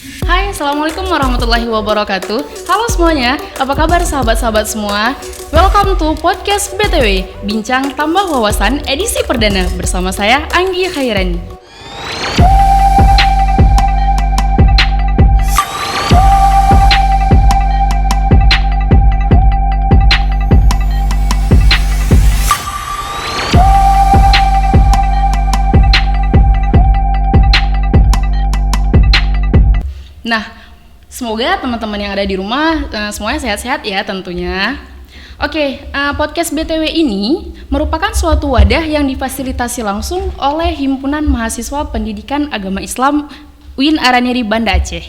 Hai, Assalamualaikum warahmatullahi wabarakatuh. Halo semuanya, apa kabar sahabat-sahabat semua? Welcome to Podcast BTW, Bincang Tambah Wawasan edisi perdana bersama saya Anggi Khairani. Nah, semoga teman-teman yang ada di rumah semuanya sehat-sehat ya tentunya. Oke, podcast BTW ini merupakan suatu wadah yang difasilitasi langsung oleh Himpunan Mahasiswa Pendidikan Agama Islam UIN Araniri Banda Aceh.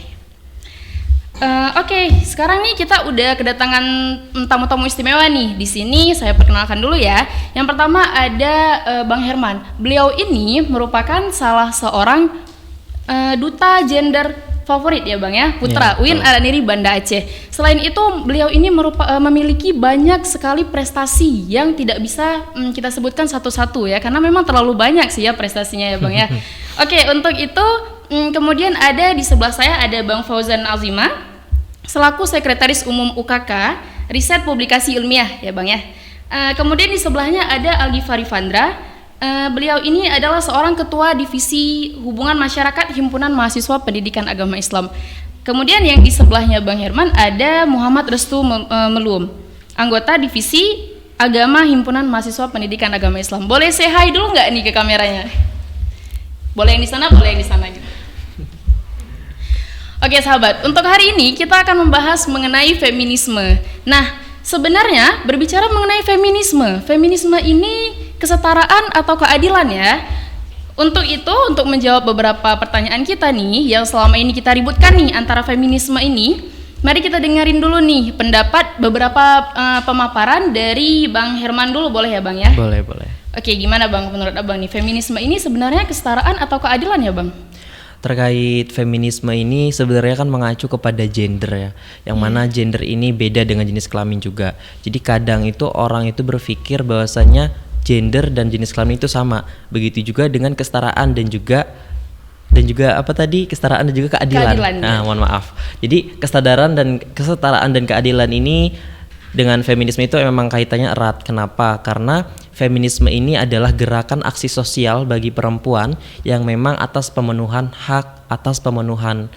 Oke, sekarang nih kita udah kedatangan tamu-tamu istimewa nih. Di sini saya perkenalkan dulu ya. Yang pertama ada Bang Herman. Beliau ini merupakan salah seorang duta gender favorit ya Bang ya, putra UIN Araniri Banda Aceh. Selain itu beliau ini memiliki banyak sekali prestasi yang tidak bisa kita sebutkan satu-satu ya, karena memang terlalu banyak sih ya prestasinya ya Bang ya. Oke, untuk itu kemudian ada di sebelah saya ada Bang Fauzan Azima selaku Sekretaris Umum UKK Riset Publikasi Ilmiah ya Bang ya. Kemudian di sebelahnya ada Aldi Farifandra. Beliau ini adalah seorang ketua divisi hubungan masyarakat Himpunan Mahasiswa Pendidikan Agama Islam. Kemudian yang di sebelahnya Bang Herman ada Muhammad Restu Melum, anggota divisi agama Himpunan Mahasiswa Pendidikan Agama Islam. Boleh say hi dulu nggak nih ke kameranya? Boleh yang di sana, boleh yang di sana gitu. Oke sahabat, untuk hari ini kita akan membahas mengenai feminisme. Nah, sebenarnya berbicara mengenai feminisme ini kesetaraan atau keadilan ya. Untuk itu, untuk menjawab beberapa pertanyaan kita nih yang selama ini kita ributkan nih antara feminisme ini, mari kita dengerin dulu nih pendapat beberapa pemaparan dari Bang Herman dulu, boleh ya Bang ya? Boleh. Oke, gimana Bang menurut Abang nih, feminisme ini sebenarnya kesetaraan atau keadilan ya Bang? Terkait feminisme ini sebenarnya kan mengacu kepada gender ya, yang mana gender ini beda dengan jenis kelamin juga. Jadi kadang itu orang itu berpikir bahwasanya gender dan jenis kelamin itu sama. Begitu juga dengan kesetaraan dan juga apa tadi? Kesetaraan dan juga keadilan. Nah, mohon maaf. Jadi kesetaraan dan keadilan ini dengan feminisme itu memang kaitannya erat. Kenapa? Karena feminisme ini adalah gerakan aksi sosial bagi perempuan yang memang atas pemenuhan hak, atas pemenuhan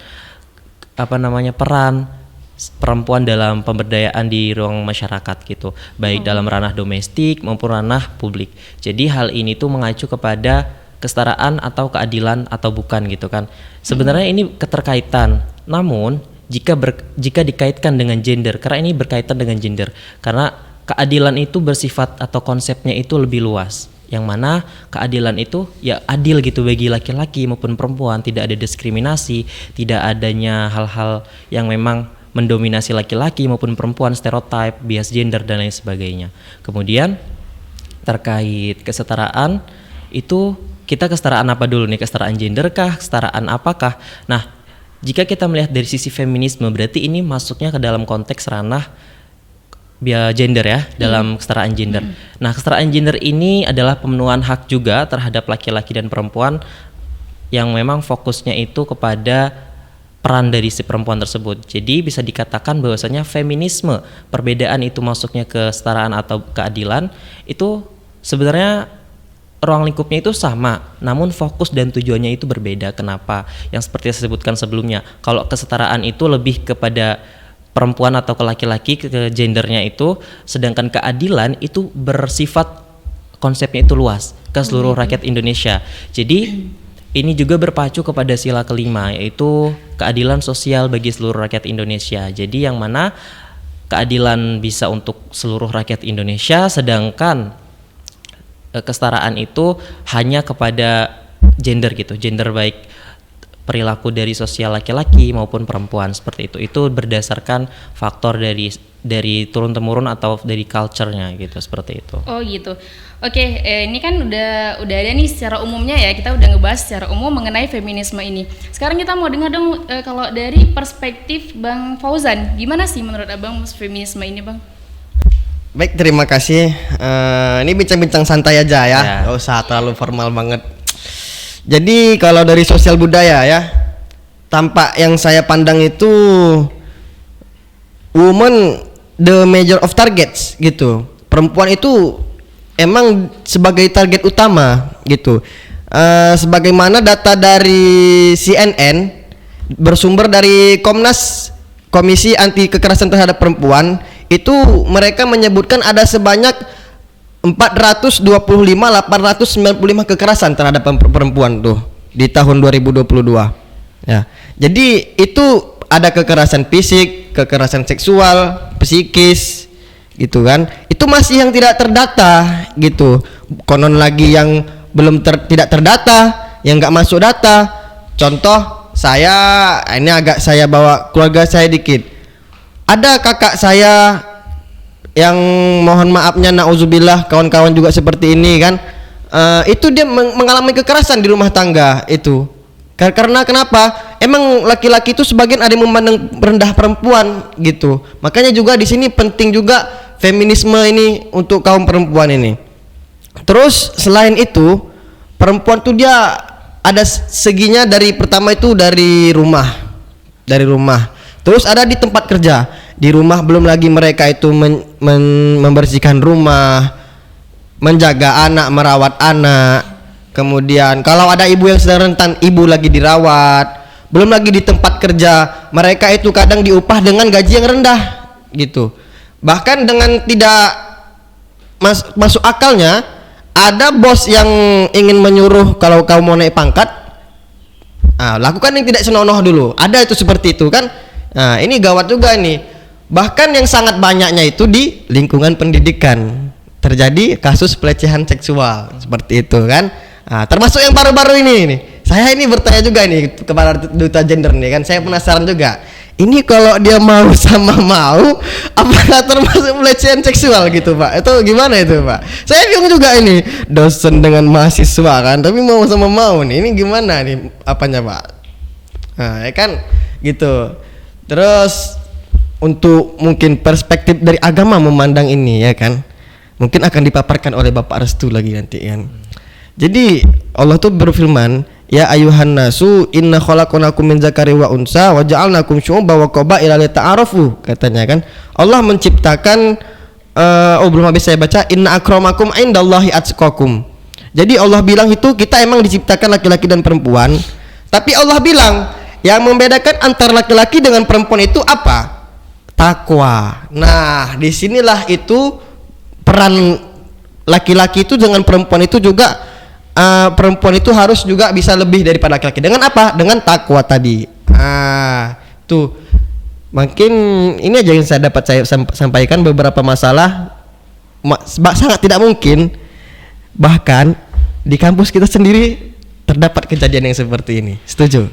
peran perempuan dalam pemberdayaan di ruang masyarakat gitu, baik dalam ranah domestik maupun ranah publik. Jadi hal ini tuh mengacu kepada kesetaraan atau keadilan atau bukan gitu kan. Sebenarnya ini keterkaitan. Namun jika dikaitkan dengan gender, karena ini berkaitan dengan gender, karena keadilan itu bersifat atau konsepnya itu lebih luas. Yang mana keadilan itu ya adil gitu bagi laki-laki maupun perempuan, tidak ada diskriminasi, tidak adanya hal-hal yang memang mendominasi laki-laki maupun perempuan, stereotip, bias gender dan lain sebagainya. Kemudian terkait kesetaraan itu kita kesetaraan apa dulu nih? Kesetaraan gender kah? Kesetaraan apakah? Nah, jika kita melihat dari sisi feminisme berarti ini masuknya ke dalam konteks ranah gender ya, dalam kesetaraan gender. Nah, kesetaraan gender ini adalah pemenuhan hak juga terhadap laki-laki dan perempuan yang memang fokusnya itu kepada peran dari si perempuan tersebut. Jadi bisa dikatakan bahwasanya feminisme, perbedaan itu masuknya ke kesetaraan atau keadilan, itu sebenarnya ruang lingkupnya itu sama, namun fokus dan tujuannya itu berbeda. Kenapa? Yang seperti saya sebutkan sebelumnya, kalau kesetaraan itu lebih kepada perempuan atau ke laki-laki, ke gendernya itu, sedangkan keadilan itu bersifat konsepnya itu luas ke seluruh rakyat Indonesia. Jadi ini juga berpacu kepada sila kelima, yaitu keadilan sosial bagi seluruh rakyat Indonesia. Jadi yang mana keadilan bisa untuk seluruh rakyat Indonesia, sedangkan kesetaraan itu hanya kepada gender gitu, gender baik perilaku dari sosial laki-laki maupun perempuan, seperti itu. Itu berdasarkan faktor dari turun temurun atau dari culture-nya gitu, seperti itu. Oh gitu. Oke, ini kan udah ada nih secara umumnya ya, kita udah ngebahas secara umum mengenai feminisme ini. Sekarang kita mau dengar dong kalau dari perspektif Bang Fauzan, gimana sih menurut Abang feminisme ini Bang? Baik, terima kasih. Ini bincang-bincang santai aja ya, nggak usah terlalu formal banget. Jadi kalau dari sosial budaya ya, tampak yang saya pandang itu woman the major of targets gitu. Perempuan itu emang sebagai target utama gitu. Sebagaimana data dari CNN bersumber dari Komnas, Komisi Anti Kekerasan Terhadap Perempuan, itu mereka menyebutkan ada sebanyak 425.895 kekerasan terhadap perempuan tuh di tahun 2022. Ya. Jadi itu ada kekerasan fisik, kekerasan seksual, psikis gitu kan. Itu masih yang tidak terdata gitu. Konon lagi yang belum tidak terdata, yang nggak masuk data. Contoh saya, ini agak saya bawa keluarga saya dikit. Ada kakak saya yang mohon maafnya nauzubillah, kawan-kawan juga seperti ini kan, itu dia mengalami kekerasan di rumah tangga itu. Karena kenapa? Emang laki-laki itu sebagian ada yang memandang rendah perempuan gitu. Makanya juga di sini penting juga feminisme ini untuk kaum perempuan ini. Terus selain itu, perempuan tuh dia ada seginya, dari pertama itu dari rumah. Terus ada di tempat kerja. Di rumah belum lagi mereka itu membersihkan rumah, menjaga anak, merawat anak. Kemudian kalau ada ibu yang sedang rentan, ibu lagi dirawat. Belum lagi di tempat kerja, mereka itu kadang diupah dengan gaji yang rendah gitu. Bahkan dengan tidak masuk akalnya, ada bos yang ingin menyuruh kalau kau mau naik pangkat, lakukan yang tidak senonoh dulu. Ada itu seperti itu kan. Nah, ini gawat juga ini. Bahkan yang sangat banyaknya itu di lingkungan pendidikan terjadi kasus pelecehan seksual seperti itu kan. Termasuk yang baru-baru ini nih. Saya ini bertanya juga nih kepada duta gender nih kan. Saya penasaran juga. Ini kalau dia mau sama mau, apakah termasuk pelecehan seksual gitu Pak? Itu gimana itu Pak? Saya bingung juga ini, dosen dengan mahasiswa kan, tapi mau sama mau nih. Ini gimana nih apanya Pak? Nah ya kan gitu. Terus untuk mungkin perspektif dari agama memandang ini ya kan, mungkin akan dipaparkan oleh Bapak Restu lagi nanti kan. Jadi Allah tuh berfirman, ya ayuhan nasu inna khalaqnakum min zakari wa unsa wa ja'alnakum syu'uban wa qabaila lita'arafu, katanya kan. Allah menciptakan belum habis saya baca, inna akramakum indallahi atqakum. Jadi Allah bilang itu kita emang diciptakan laki-laki dan perempuan, tapi Allah bilang yang membedakan antara laki-laki dengan perempuan itu apa? Takwa. Nah, disinilah itu peran laki-laki itu dengan perempuan itu juga. Perempuan itu harus juga bisa lebih daripada laki-laki. Dengan apa? Dengan takwa tadi. Tuh. Mungkin ini aja yang saya dapat saya sampaikan, beberapa masalah sangat tidak mungkin bahkan di kampus kita sendiri terdapat kejadian yang seperti ini. Setuju?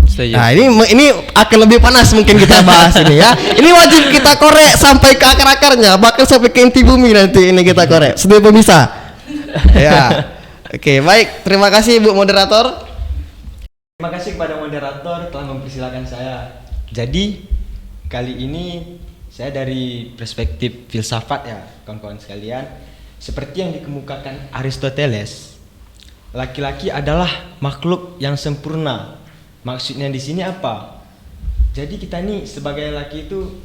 Setuju. Nah, ini akan lebih panas mungkin kita bahas ini ya. Ini wajib kita korek sampai ke akar-akarnya, bahkan sampai ke inti bumi nanti ini kita korek. Setuju pemirsa? Ya. Oke, baik. Terima kasih Bu Moderator. Terima kasih kepada moderator telah mempersilahkan saya. Jadi kali ini saya dari perspektif filsafat ya kawan-kawan sekalian. Seperti yang dikemukakan Aristoteles, laki-laki adalah makhluk yang sempurna. Maksudnya di sini apa? Jadi kita nih sebagai laki itu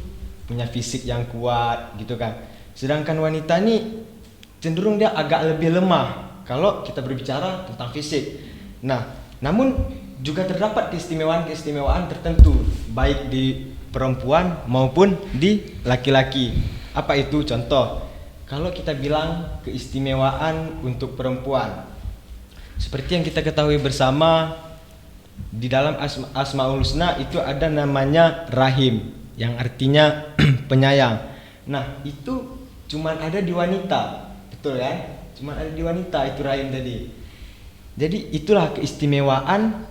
punya fisik yang kuat gitu kan. Sedangkan wanita nih cenderung dia agak lebih lemah kalau kita berbicara tentang fisik. Nah, namun juga terdapat keistimewaan-keistimewaan tertentu baik di perempuan maupun di laki-laki. Apa itu? Contoh, kalau kita bilang keistimewaan untuk perempuan, seperti yang kita ketahui bersama, di dalam Asmaul Husna itu ada namanya rahim, yang artinya penyayang. Nah, itu cuman ada di wanita, betul kan? Cuman ada di wanita itu rahim tadi. Jadi itulah keistimewaan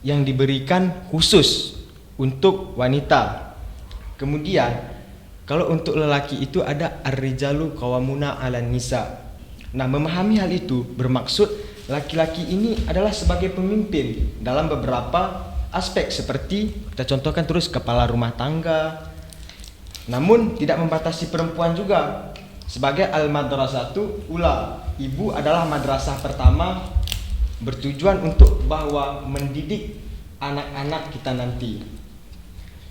yang diberikan khusus untuk wanita. Kemudian kalau untuk lelaki itu ada ar-rijalu qawwamuna 'alan nisa. Nah, memahami hal itu bermaksud laki-laki ini adalah sebagai pemimpin dalam beberapa aspek, seperti kita contohkan terus kepala rumah tangga. Namun tidak membatasi perempuan juga. Sebagai al-madrasatu ula, ibu adalah madrasah pertama, bertujuan untuk bahwa mendidik anak-anak kita nanti.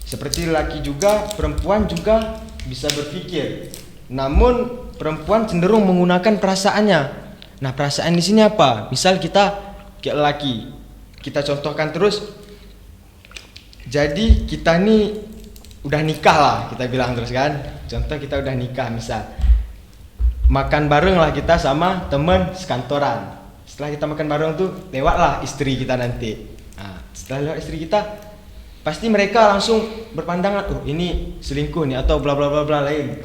Seperti laki juga, perempuan juga bisa berpikir. Namun perempuan cenderung menggunakan perasaannya. Nah, perasaan di sini apa? Misal kita kayak laki, kita contohkan terus. Jadi kita nih udah nikah lah, kita bilang terus kan. Contoh kita udah nikah misal. Makan bareng lah kita sama teman sekantoran. Setelah kita makan bareng tuh lewatlah istri kita nanti. Nah, setelah lewat istri kita, pasti mereka langsung berpandangan, oh ini selingkuh nih atau bla bla bla bla lain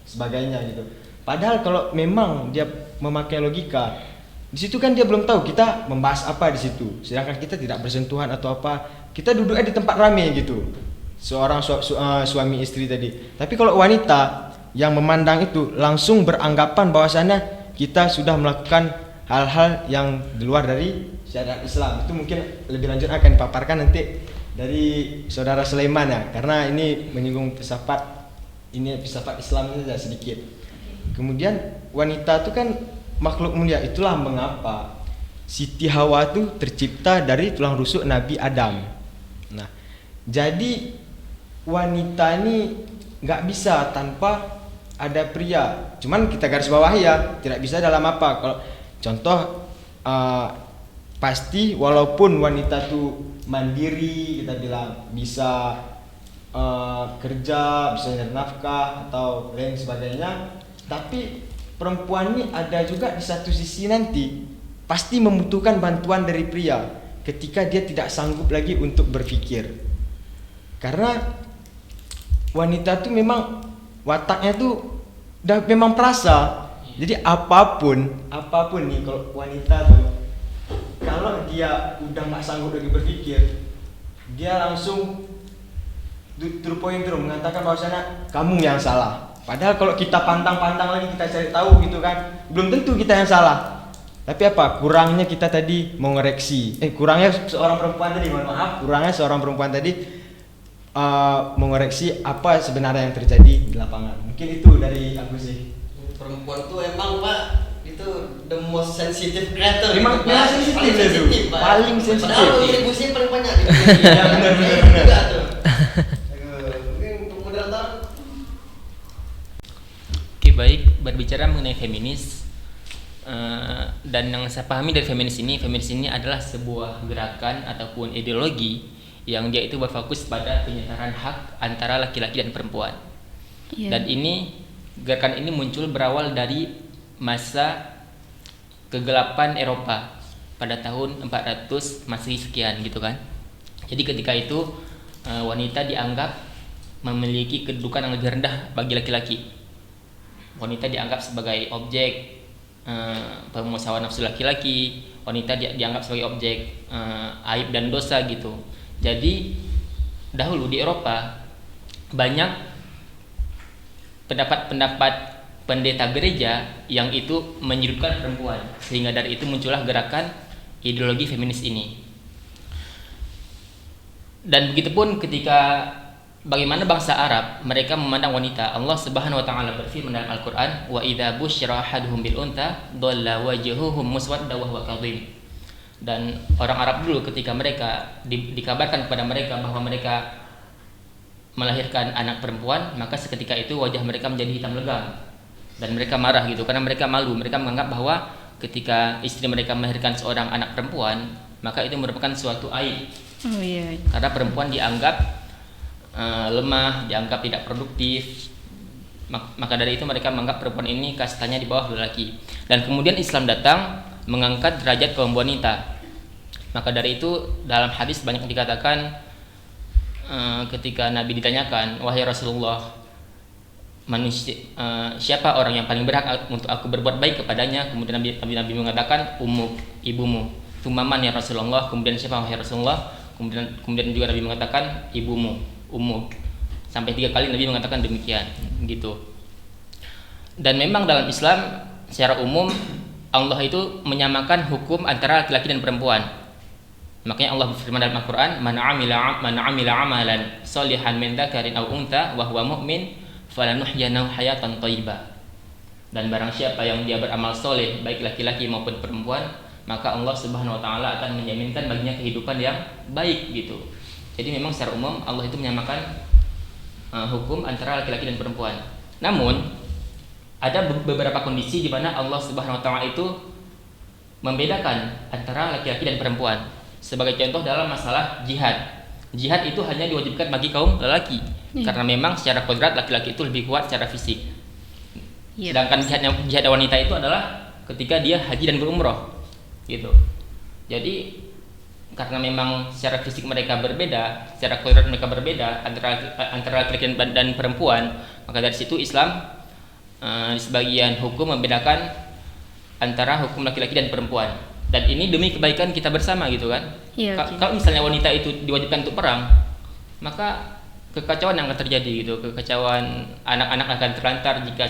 sebagainya gitu. Padahal kalau memang dia memakai logika, di situ kan dia belum tahu kita membahas apa di situ. Sedangkan kita tidak bersentuhan atau apa, kita duduknya di tempat rame gitu. Seorang suami istri tadi. Tapi kalau wanita yang memandang itu langsung beranggapan bahwasannya kita sudah melakukan hal-hal yang di luar dari syariat Islam. Itu mungkin lebih lanjut akan dipaparkan nanti dari saudara Sulaiman ya, karena ini menyinggung filsafat Islam saja sedikit. Kemudian wanita itu kan makhluk mulia, itulah mengapa Siti Hawa itu tercipta dari tulang rusuk Nabi Adam. Nah, jadi wanita ini nggak bisa tanpa ada pria. Cuman kita garis bawahi ya, tidak bisa dalam apa? Kalau contoh pasti walaupun wanita tuh mandiri, kita bilang bisa kerja, bisa nyari nafkah atau lain sebagainya, tapi perempuan ini ada juga di satu sisi nanti pasti membutuhkan bantuan dari pria ketika dia tidak sanggup lagi untuk berpikir. Karena wanita tuh memang wataknya tuh udah memang perasa. Jadi apapun nih kalau wanita tuh, kalau dia udah nggak sanggup lagi berpikir, dia langsung to the point terus mengatakan bahwasanya kamu yang salah. Padahal kalau kita pantang-pantang lagi, kita cari tahu gitu kan, belum tentu kita yang salah. Tapi apa? Kurangnya kita tadi mau ngoreksi. Kurangnya seorang perempuan tadi, mohon maaf, kurangnya seorang perempuan tadi mengoreksi apa sebenarnya yang terjadi di lapangan. Mungkin itu dari aku sih. Perempuan tuh emang Pak itu the most sensitive creator. Memang gitu, Pak. sensitif, Pak. paling sensitif. Padahal kontribusinya paling banyak. Ya benar. Juga tuh. Mungkin untuk moderator. Oke, baik, berbicara mengenai feminis, dan yang saya pahami dari feminis ini adalah sebuah gerakan ataupun ideologi yang dia itu berfokus pada penyetaraan hak antara laki-laki dan perempuan. Dan gerakan ini muncul berawal dari masa kegelapan Eropa pada tahun 400 Masehi sekian gitu kan. Jadi ketika itu wanita dianggap memiliki kedudukan yang lebih rendah bagi laki-laki. Wanita dianggap sebagai objek pemuasaan nafsu laki-laki, wanita dianggap sebagai objek aib dan dosa gitu. Jadi dahulu di Eropa banyak pendapat-pendapat pendeta gereja yang itu menyudutkan perempuan, sehingga dari itu muncullah gerakan ideologi feminis ini. Dan begitupun ketika bagaimana bangsa Arab mereka memandang wanita. Allah Subhanahu wa taala berfirman dalam Al-Qur'an, "Wa idza busyira ahaduhum bil untha dhalla wajhuhum muswadda wa huwa kadhim." Dan orang Arab dulu ketika mereka dikabarkan kepada mereka bahwa mereka melahirkan anak perempuan, maka seketika itu wajah mereka menjadi hitam legam dan mereka marah gitu, karena mereka malu. Mereka menganggap bahwa ketika istri mereka melahirkan seorang anak perempuan, maka itu merupakan suatu aib. Karena perempuan dianggap lemah, dianggap tidak produktif. Maka dari itu mereka menganggap perempuan ini kastanya di bawah lelaki. Dan kemudian Islam datang mengangkat derajat kaum wanita. Maka dari itu dalam hadis banyak dikatakan ketika Nabi ditanyakan, wahai Rasulullah, siapa orang yang paling berhak untuk aku berbuat baik kepadanya? Kemudian Nabi mengatakan ibumu. Tumaman ya Rasulullah. Kemudian siapa wahai Rasulullah? Kemudian juga Nabi mengatakan ibumu, ummuk. Sampai 3 kali Nabi mengatakan demikian gitu. Dan memang dalam Islam secara umum Allah itu menyamakan hukum antara laki-laki dan perempuan. Makanya Allah berfirman dalam Al-Qur'an, man 'amila amalan sholihan min dzakarin aw untha wa huwa mu'min falanuhyiyanahu hayatan thayyibah. Dan barang siapa yang dia beramal soleh baik laki-laki maupun perempuan, maka Allah Subhanahu wa taala akan menjaminkan baginya kehidupan yang baik gitu. Jadi memang secara umum Allah itu menyamakan hukum antara laki-laki dan perempuan. Namun ada beberapa kondisi di mana Allah Subhanahu wa taala itu membedakan antara laki-laki dan perempuan. Sebagai contoh dalam masalah jihad. Jihad itu hanya diwajibkan bagi kaum lelaki karena memang secara kodrat laki-laki itu lebih kuat secara fisik. Sedangkan jihad wanita itu adalah ketika dia haji dan berumroh gitu. Jadi karena memang secara fisik mereka berbeda, secara kodrat mereka berbeda antara laki-laki dan perempuan, maka dari situ Islam di sebagian hukum membedakan antara hukum laki-laki dan perempuan. Dan ini demi kebaikan kita bersama gitu kan. Kalau misalnya wanita itu diwajibkan untuk perang, maka kekacauan yang akan terjadi gitu, kekacauan, anak-anak akan terlantar jika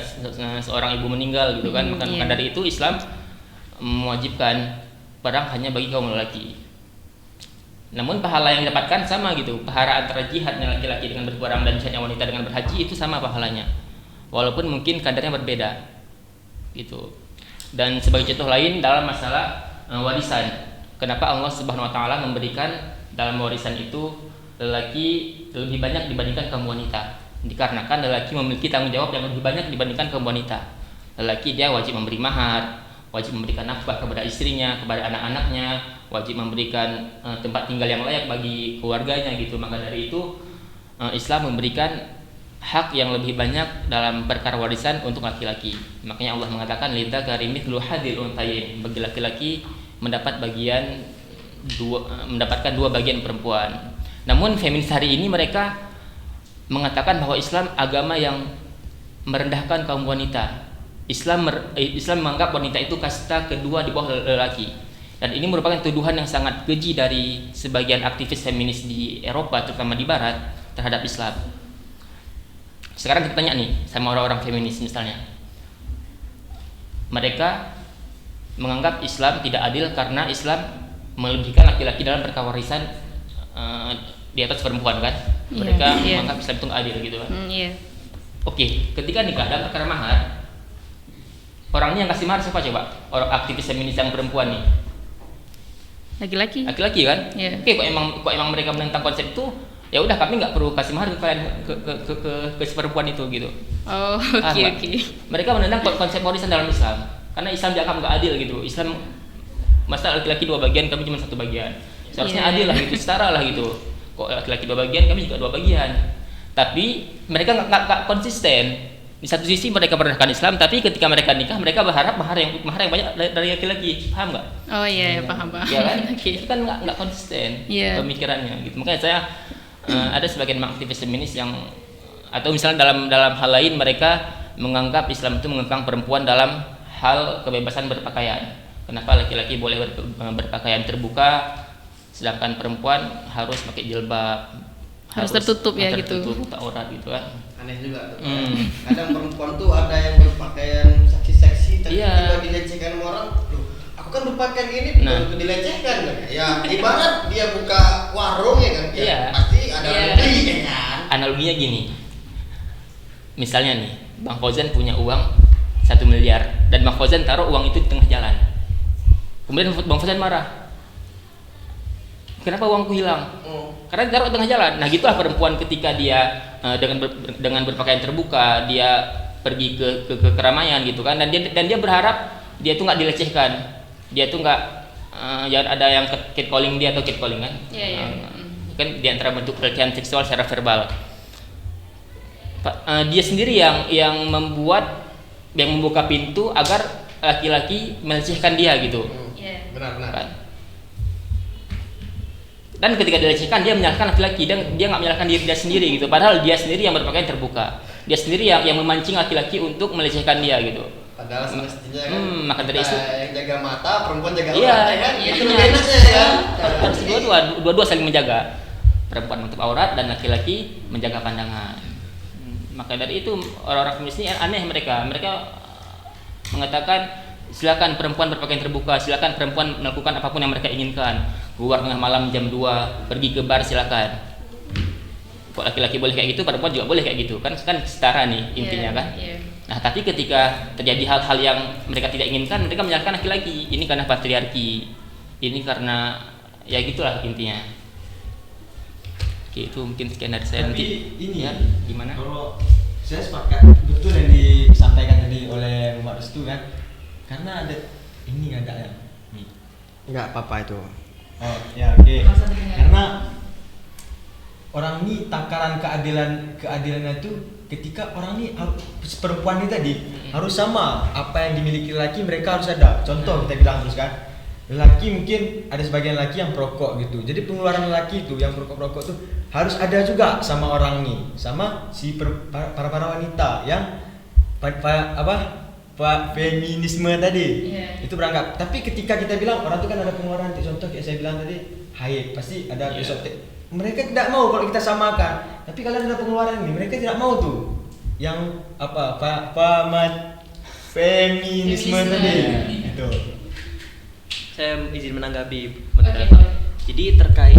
seorang ibu meninggal gitu kan. Maka dari itu Islam mewajibkan perang hanya bagi kaum lelaki. Namun pahala yang didapatkan sama gitu, pahala antara jihadnya laki-laki dengan berperang dan jihadnya wanita dengan berhaji itu sama pahalanya, walaupun mungkin kadarnya berbeda gitu. Dan sebagai contoh lain dalam masalah warisan, kenapa Allah Subhanahu wa taala memberikan dalam warisan itu lelaki lebih banyak dibandingkan kaum wanita? Dikarenakan lelaki memiliki tanggung jawab yang lebih banyak dibandingkan kaum wanita. Lelaki dia wajib memberi mahar, wajib memberikan nafkah kepada istrinya, kepada anak-anaknya, wajib memberikan tempat tinggal yang layak bagi keluarganya gitu. Maka dari itu Islam memberikan hak yang lebih banyak dalam perkara warisan untuk laki-laki. Makanya Allah mengatakan lidzakari mithlu hadzil unthayain, bagi laki-laki mendapatkan dua bagian perempuan. Namun feminis hari ini mereka mengatakan bahwa Islam agama yang merendahkan kaum wanita. Islam menganggap wanita itu kasta kedua di bawah lelaki. Dan ini merupakan tuduhan yang sangat keji dari sebagian aktivis feminis di Eropa, terutama di Barat, terhadap Islam. Sekarang kita tanya nih sama orang-orang feminis misalnya, mereka menganggap Islam tidak adil karena Islam melebihkan laki-laki dalam perkara warisan di atas perempuan kan? Mereka menganggap Islam itu nggak adil gitu kan? Oke, ketika nikah dalam perkara mahar, orangnya yang kasih mahar siapa coba? Orang aktivis feminis yang perempuan nih? Laki-laki kan? Oke, kok emang mereka menentang konsep itu? Ya udah, kami nggak perlu kasih mahar ke kalian, ke si perempuan itu gitu. Oke. Mereka menentang konsep warisan dalam Islam karena Islam dianggap nggak adil gitu. Islam masa laki-laki dua bagian, kami cuma satu bagian. Seharusnya adil lah gitu, setara lah gitu. Kok laki-laki dua bagian, kami juga dua bagian. Tapi mereka nggak konsisten. Di satu sisi mereka merendahkan Islam, tapi ketika mereka nikah mereka berharap mahar yang banyak dari laki-laki. Paham nggak? Oh iya, paham. Ya kan? Itu kan nggak konsisten pemikirannya gitu. Makanya saya ada sebagian aktivis feminis yang, atau misalnya dalam hal lain mereka menganggap Islam itu mengekang perempuan dalam hal kebebasan berpakaian. Kenapa laki-laki boleh berpakaian terbuka sedangkan perempuan harus pakai jilbab, harus tertutup ya gitu. Tertutup aurat gitu kan. Aneh juga tuh. Kadang perempuan tuh ada yang berpakaian seksi-seksi tapi tiba dilecehkan sama orang. Loh, aku kan berpakaian ini untuk dilecehkan kan? Ya ibarat dia buka warung ya kan? Ya, pasti ada lebih kan? Analoginya gini, misalnya nih Bang Fauzan punya uang 1 miliar dan Bang Fauzan taruh uang itu di tengah jalan. Kemudian Bang Fauzan marah, kenapa uangku hilang? Karena ditaruh di tengah jalan. Nah gitulah perempuan ketika dia dengan berpakaian terbuka, dia pergi ke keramaian gitu kan, dan dia berharap dia tuh nggak dilecehkan, dia tuh nggak ya ada yang catcalling dia atau catcalling kan? Kan di antara bentuk pelecehan seksual secara verbal. Dia sendiri yang membuka pintu agar laki-laki melecehkan dia gitu. Benar. Kan? Dan ketika dilecehkan dia menyalahkan laki-laki, dan dia nggak menyalahkan diri dia sendiri gitu. Padahal dia sendiri yang berpakaian terbuka, dia sendiri yang memancing laki-laki untuk melecehkan dia gitu. Padahal semestinya kan maka dari itu yang jaga mata, perempuan jaga aurat kan? Itu enaknya ya. Harus dua-dua saling menjaga. Perempuan menutup aurat dan laki-laki menjaga pandangan. Maka dari itu orang-orang feminis ini aneh, mereka mengatakan silakan perempuan berpakaian terbuka, silakan perempuan melakukan apapun yang mereka inginkan, keluar tengah malam jam 2, pergi ke bar silakan. Kok laki-laki boleh kayak gitu, perempuan juga boleh kayak gitu kan setara nih intinya kan. Nah, tapi ketika terjadi hal-hal yang mereka tidak inginkan, mereka menyalahkan laki-laki. Ini karena patriarki. Ini karena ya gitulah intinya. Oke, itu mungkin sekian dari saya. Tapi nanti ini ya gimana? Kalau saya sepakat betul yang disampaikan tadi oleh Muhammad Restu kan, karena ada ini ada yang nih. Enggak apa-apa itu. Oh ya oke. Karena orang ini takaran keadilannya itu ketika orang ini perempuan ini tadi harus sama apa yang dimiliki laki, mereka harus ada. Contoh kita bilang terus kan, laki mungkin ada sebagian laki yang perokok gitu. Jadi pengeluaran laki itu yang perokok tuh harus ada juga sama orang nih, sama si para wanita yang feminisme tadi. Itu berangkat. Tapi ketika kita bilang orang itu kan ada pengeluaran, contoh kayak saya bilang tadi, haid pasti ada esotik. Mereka tidak mau kalau kita samakan. Tapi kalian ada pengeluaran ini, mereka tidak mau tuh. Yang feminisme tadi. Itu. Saya izin menanggapi moderator. Jadi terkait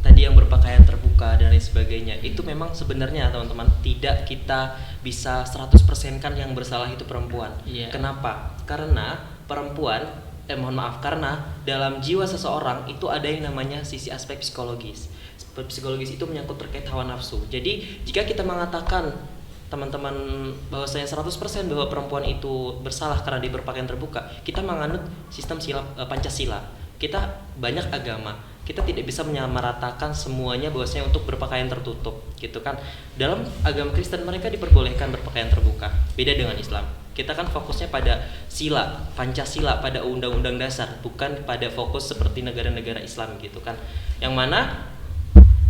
tadi yang berpakaian terbuka dan lain sebagainya, itu memang sebenarnya teman-teman tidak kita bisa 100% kan yang bersalah itu perempuan. Kenapa? Karena perempuan karena dalam jiwa seseorang itu ada yang namanya sisi aspek psikologis. Psikologis itu menyangkut terkait hawa nafsu. Jadi jika kita mengatakan teman-teman bahwasanya 100% bahwa perempuan itu bersalah karena dia berpakaian terbuka, kita menganut sistem Pancasila. Kita banyak agama, kita tidak bisa menyamaratakan semuanya bahwasanya untuk berpakaian tertutup gitu kan. Dalam agama Kristen mereka diperbolehkan berpakaian terbuka, beda dengan Islam. Kita kan fokusnya pada sila, Pancasila, pada undang-undang dasar, bukan pada fokus seperti negara-negara Islam gitu kan. Yang mana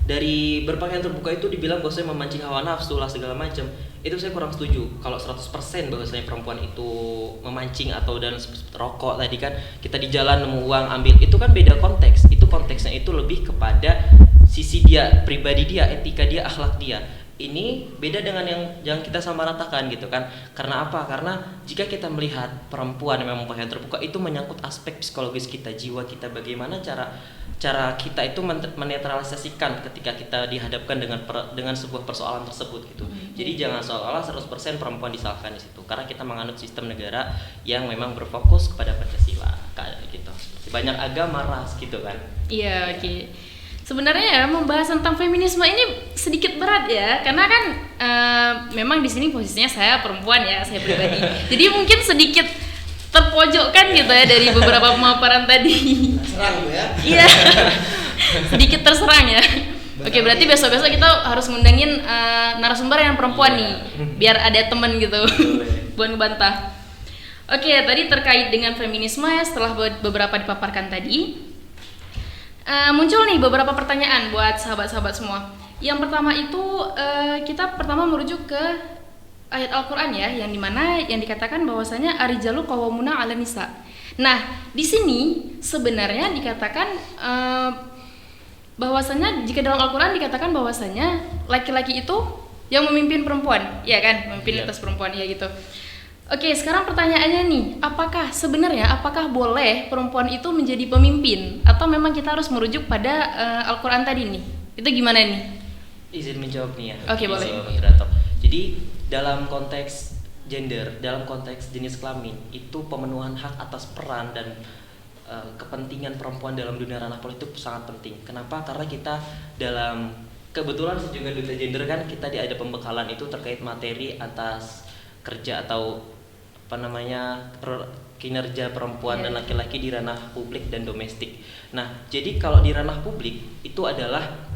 dari berpakaian terbuka itu dibilang bahwasanya memancing hawa nafsu lah segala macam. Itu saya kurang setuju. Kalau 100% bahwasanya perempuan itu memancing atau dan rokok tadi kan, kita di jalan nemu uang ambil, itu kan beda konteks. Itu konteksnya itu lebih kepada sisi dia, pribadi dia, etika dia, akhlak dia. Ini beda dengan yang kita samaratakan gitu kan. Karena apa? Karena jika kita melihat perempuan yang memang pakaian terbuka, itu menyangkut aspek psikologis kita, jiwa kita, bagaimana cara kita itu menetralisasikan ketika kita dihadapkan dengan sebuah persoalan tersebut gitu. Jadi jangan seolah-olah 100% perempuan disalahkan di situ, karena kita menganut sistem negara yang memang berfokus kepada Pancasila kayak gitu. Banyak agama, ras gitu kan. Iya, oke. Sebenarnya ya membahas tentang feminisme ini sedikit berat ya, karena kan memang di sini posisinya saya perempuan ya, saya pribadi. Jadi mungkin sedikit terpojokkan gitu ya dari beberapa pemaparan tadi. Serang ya. Iya. Sedikit terserang ya. Oke, berarti besok-besok kita harus ngundangin narasumber yang perempuan nih, biar ada temen gitu buat ngebantah. Oke, tadi terkait dengan feminisme ya, setelah beberapa dipaparkan tadi, muncul nih beberapa pertanyaan buat sahabat-sahabat semua. Yang pertama itu kita pertama merujuk ke ayat Al-Qur'an ya, yang dimana yang dikatakan bahwasanya arijalu qawwamuna 'ala nisa. Nah, di sini sebenarnya dikatakan bahwasanya jika dalam Al-Qur'an dikatakan bahwasanya laki-laki itu yang memimpin perempuan, ya kan? Memimpin atas perempuan ya gitu. Oke, sekarang pertanyaannya nih, apakah boleh perempuan itu menjadi pemimpin atau memang kita harus merujuk pada Al-Qur'an tadi nih? Itu gimana nih? Izin menjawab nih ya. Oke, boleh. Moderator. Jadi dalam konteks gender, dalam konteks jenis kelamin, itu pemenuhan hak atas peran dan kepentingan perempuan dalam dunia ranah politik sangat penting. Kenapa? Karena kita dalam kebetulan juga duta gender kan kita ada pembekalan itu terkait materi atas kerja atau kinerja perempuan dan laki-laki di ranah publik dan domestik. Nah, jadi kalau di ranah publik itu adalah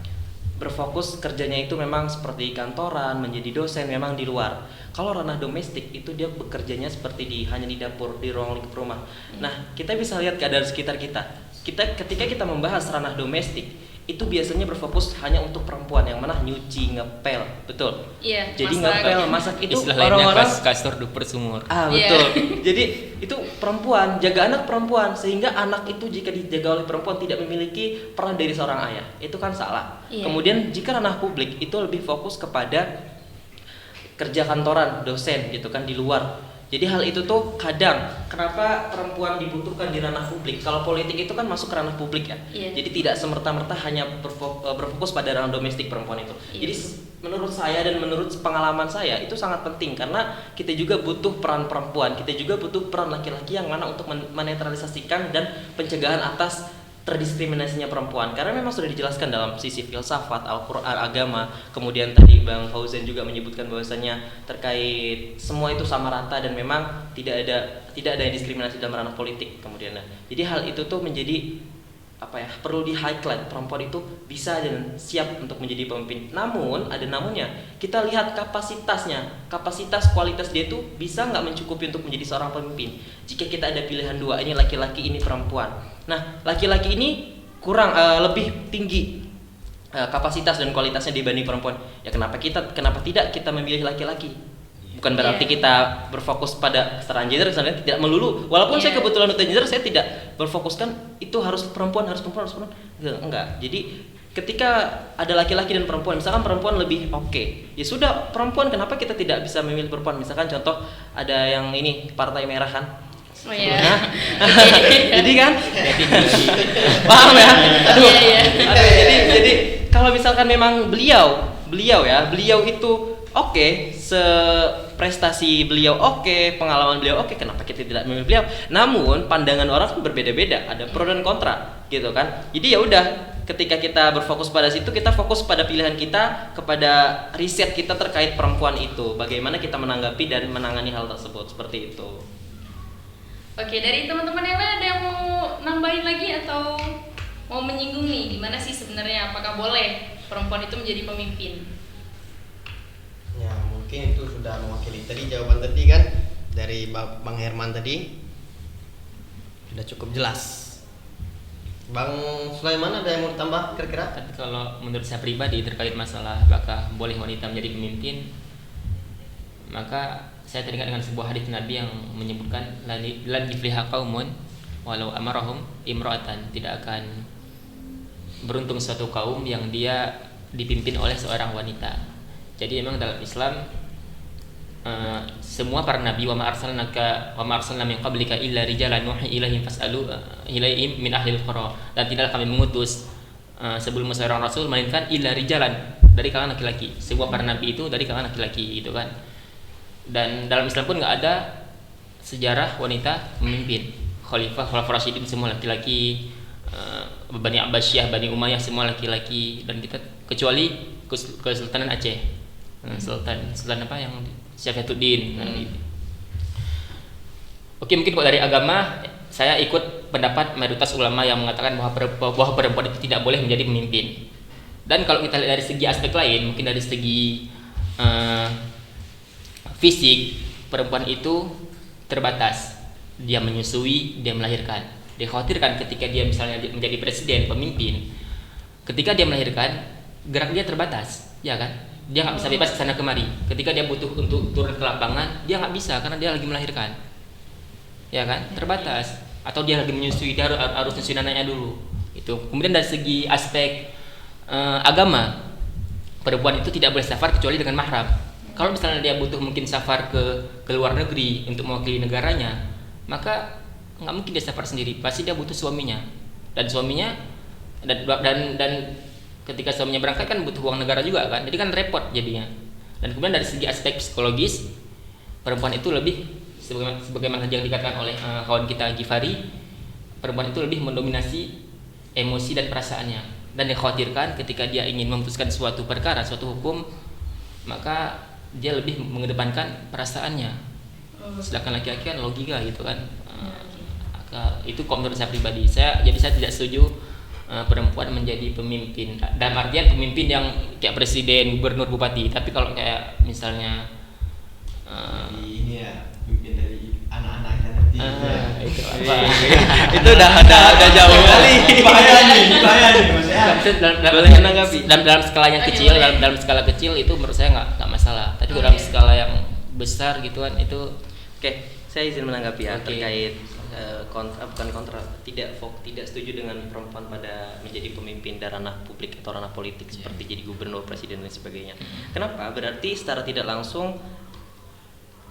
berfokus kerjanya itu memang seperti kantoran, menjadi dosen, memang di luar. Kalau ranah domestik itu dia bekerjanya seperti hanya di dapur, di ruang lingkup rumah. Nah, kita bisa lihat keadaan sekitar kita. Ketika kita membahas ranah domestik, itu biasanya berfokus hanya untuk perempuan, yang mana nyuci, ngepel, betul. Iya. Jadi ngepel, masak itu istilah lainnya orang-orang kastor duper sumur. Betul. Jadi itu perempuan, jaga anak perempuan, sehingga anak itu jika dijaga oleh perempuan tidak memiliki peran dari seorang ayah. Itu kan salah. Kemudian jika ranah publik itu lebih fokus kepada kerja kantoran, dosen gitu kan di luar. Jadi hal itu tuh kadang kenapa perempuan dibutuhkan di ranah publik? Kalau politik itu kan masuk ke ranah publik ya. Iya. Jadi tidak semerta-merta hanya berfokus pada ranah domestik perempuan itu. Iya. Jadi menurut saya dan menurut pengalaman saya itu sangat penting karena kita juga butuh peran perempuan, kita juga butuh peran laki-laki yang mana untuk menetralisasikan dan pencegahan atas terdiskriminasinya perempuan, karena memang sudah dijelaskan dalam sisi filsafat, Al-Quran, agama. Kemudian tadi Bang Fauzan juga menyebutkan bahwasanya terkait semua itu sama rata dan memang tidak ada diskriminasi dalam ranah politik. Kemudian jadi hal itu tuh menjadi perlu di highlight, perempuan itu bisa dan siap untuk menjadi pemimpin. Namun ada namunnya, kita lihat kapasitasnya, kapasitas kualitas dia itu bisa nggak mencukupi untuk menjadi seorang pemimpin. Jika kita ada pilihan dua, ini laki-laki, ini perempuan. Nah, laki-laki ini kurang lebih tinggi kapasitas dan kualitasnya dibanding perempuan. Ya kenapa tidak kita memilih laki-laki? Bukan berarti kita berfokus pada kesetaraan gender, misalnya tidak melulu. Walaupun saya kebetulan duta gender, saya tidak berfokuskan itu harus perempuan. Enggak. Jadi ketika ada laki-laki dan perempuan, misalkan perempuan lebih oke, ya sudah perempuan, kenapa kita tidak bisa memilih perempuan? Misalkan contoh ada yang ini Partai Merah kan. Oh iya. Nah, jadi kan, paham ya? Aduh, jadi kalau misalkan memang beliau itu oke, prestasi beliau oke, pengalaman beliau oke, kenapa kita tidak memilih beliau? Namun pandangan orang kan berbeda-beda, ada pro dan kontra, gitu kan? Jadi ya udah, ketika kita berfokus pada situ, kita fokus pada pilihan kita, kepada riset kita terkait perempuan itu, bagaimana kita menanggapi dan menangani hal tersebut, seperti itu. Oke, dari teman-teman yang lain ada yang mau nambahin lagi atau mau menyinggung nih, gimana sih sebenarnya, apakah boleh perempuan itu menjadi pemimpin? Ya mungkin itu sudah mewakili tadi jawaban tadi kan dari Bang Herman tadi sudah cukup jelas. Bang Sulaiman ada yang mau tambah kira-kira? Tapi kalau menurut saya pribadi terkait masalah apakah boleh wanita menjadi pemimpin, maka saya teringat dengan sebuah hadis Nabi yang menyebutkan lan yufliha qaumun walau amarahum imra'atan, tidak akan beruntung suatu kaum yang dia dipimpin oleh seorang wanita. Jadi memang dalam Islam semua para nabi wa ma arsalna min qablika illa rijalan nuhi ilaihim fas'alu ilaihim min ahlil qura, dan tidaklah kami mengutus sebelum seorang rasul melainkan illa rijalan, dari kalangan laki-laki. Semua para nabi itu dari kalangan laki-laki, gitu kan. Dan dalam Islam pun nggak ada sejarah wanita memimpin. Khalifah Rasyidin semua laki-laki, Bani Abbasiyah, Bani Umayyah semua laki-laki, dan kita kecuali Kesultanan Aceh, Sultan apa yang Syafiuddin. Oke, mungkin kalau dari agama saya ikut pendapat mayoritas ulama yang mengatakan bahwa perempuan itu tidak boleh menjadi pemimpin. Dan kalau kita lihat dari segi aspek lain, mungkin dari segi fisik, perempuan itu terbatas. Dia menyusui, dia melahirkan. Dikhawatirkan ketika dia misalnya menjadi presiden, pemimpin, ketika dia melahirkan, gerak dia terbatas, ya kan? Dia nggak bisa bebas kesana kemari. Ketika dia butuh untuk turun ke lapangan, dia nggak bisa karena dia lagi melahirkan, ya kan? Terbatas. Atau dia lagi menyusui, dia harus nyusui anaknya dulu. Itu. Kemudian dari segi aspek agama, perempuan itu tidak boleh safar kecuali dengan mahram. Kalau misalnya dia butuh mungkin safar ke luar negeri untuk mewakili negaranya, maka nggak mungkin dia safar sendiri, pasti dia butuh suaminya. Dan suaminya dan ketika suaminya berangkat kan butuh uang negara juga kan, jadi kan repot jadinya. Dan kemudian dari segi aspek psikologis, perempuan itu lebih sebagaimana yang dikatakan oleh kawan kita Gifari, perempuan itu lebih mendominasi emosi dan perasaannya, dan dikhawatirkan ketika dia ingin memutuskan suatu perkara, suatu hukum, maka dia lebih mengedepankan perasaannya, sedangkan laki-laki kan logika gitu kan. Itu kalau menurut saya pribadi, jadi saya tidak setuju perempuan menjadi pemimpin dalam artian pemimpin yang kayak presiden, gubernur, bupati. Tapi kalau kayak misalnya ini ya pemimpin dari anak-anaknya nanti. Itu apa? Itu udah jauh kali. Bahaya nih maksudnya. Dalam skala yang kecil, dalam skala kecil itu menurut saya nggak masalah. Tapi dalam skala yang besar gitu kan itu. Oke, saya izin menanggapi ya. Oke. Terkait bukan kontra, tidak setuju dengan perempuan pada menjadi pemimpin dari ranah publik atau ranah politik seperti jadi gubernur, presiden dan sebagainya. Kenapa? Berarti secara tidak langsung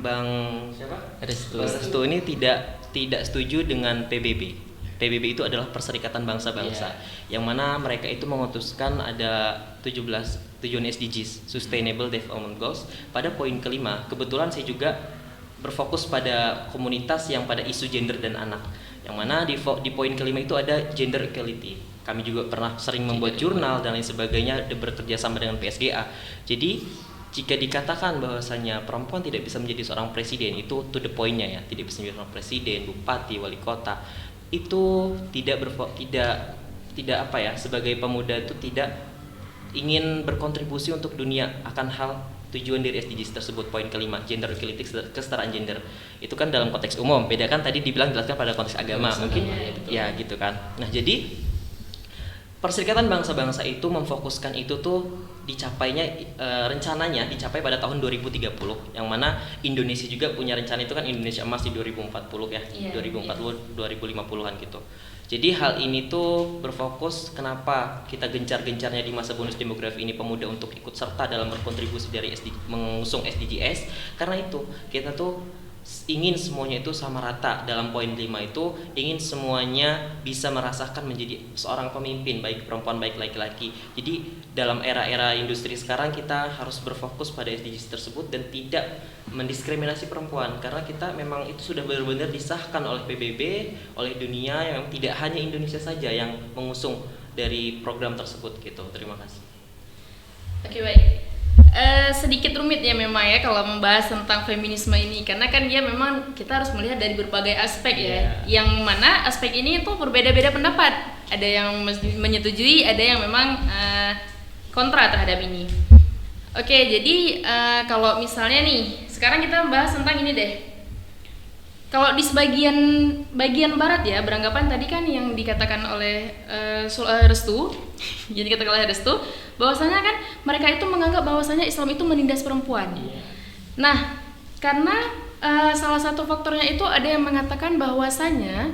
Bang siapa? Restu. Bang Restu ini tidak setuju dengan PBB. PBB itu adalah Perserikatan Bangsa-Bangsa, yang mana mereka itu memutuskan ada 17 tujuan SDGs, Sustainable Development Goals. Pada poin kelima, kebetulan saya juga berfokus pada komunitas yang pada isu gender dan anak, yang mana di poin kelima itu ada gender equality. Kami juga pernah sering membuat jurnal dan lain sebagainya, bekerja sama dengan PSGA. Jadi jika dikatakan bahwasanya perempuan tidak bisa menjadi seorang presiden, itu to the point-nya ya, tidak bisa menjadi seorang presiden, bupati, wali kota, itu tidak apa ya, sebagai pemuda itu tidak ingin berkontribusi untuk dunia akan hal tujuan dari SDGs tersebut. Poin kelima, gender equality, kesetaraan gender, itu kan dalam konteks umum, beda kan tadi dibilang jelaskan pada konteks agama, mungkin ya gitu kan. Nah, jadi Perserikatan Bangsa-Bangsa itu memfokuskan itu tuh dicapainya rencananya dicapai pada tahun 2030, yang mana Indonesia juga punya rencana itu kan, Indonesia Emas di 2040 ya, 2040 2050-an gitu. Jadi hal ini tuh berfokus kenapa kita gencar-gencarnya di masa bonus demografi ini pemuda untuk ikut serta dalam berkontribusi dari mengusung SDGs, karena itu kita tuh ingin semuanya itu sama rata. Dalam poin 5 itu ingin semuanya bisa merasakan menjadi seorang pemimpin, baik perempuan baik laki-laki. Jadi dalam era-era industri sekarang kita harus berfokus pada SDGs tersebut dan tidak mendiskriminasi perempuan, karena kita memang itu sudah benar-benar disahkan oleh PBB, oleh dunia, yang tidak hanya Indonesia saja yang mengusung dari program tersebut gitu. Terima kasih. Oke, baik. Sedikit rumit ya memang ya kalau membahas tentang feminisme ini, karena kan dia memang kita harus melihat dari berbagai aspek ya, yang mana aspek ini itu berbeda-beda pendapat, ada yang menyetujui, ada yang memang kontra terhadap ini. Oke, jadi kalau misalnya nih sekarang kita membahas tentang ini deh. Kalau di bagian barat ya, beranggapan tadi kan yang dikatakan oleh Restu, jadi dikatakan oleh Restu, bahwasanya kan mereka itu menganggap bahwasanya Islam itu menindas perempuan. Nah, karena salah satu faktornya itu ada yang mengatakan bahwasanya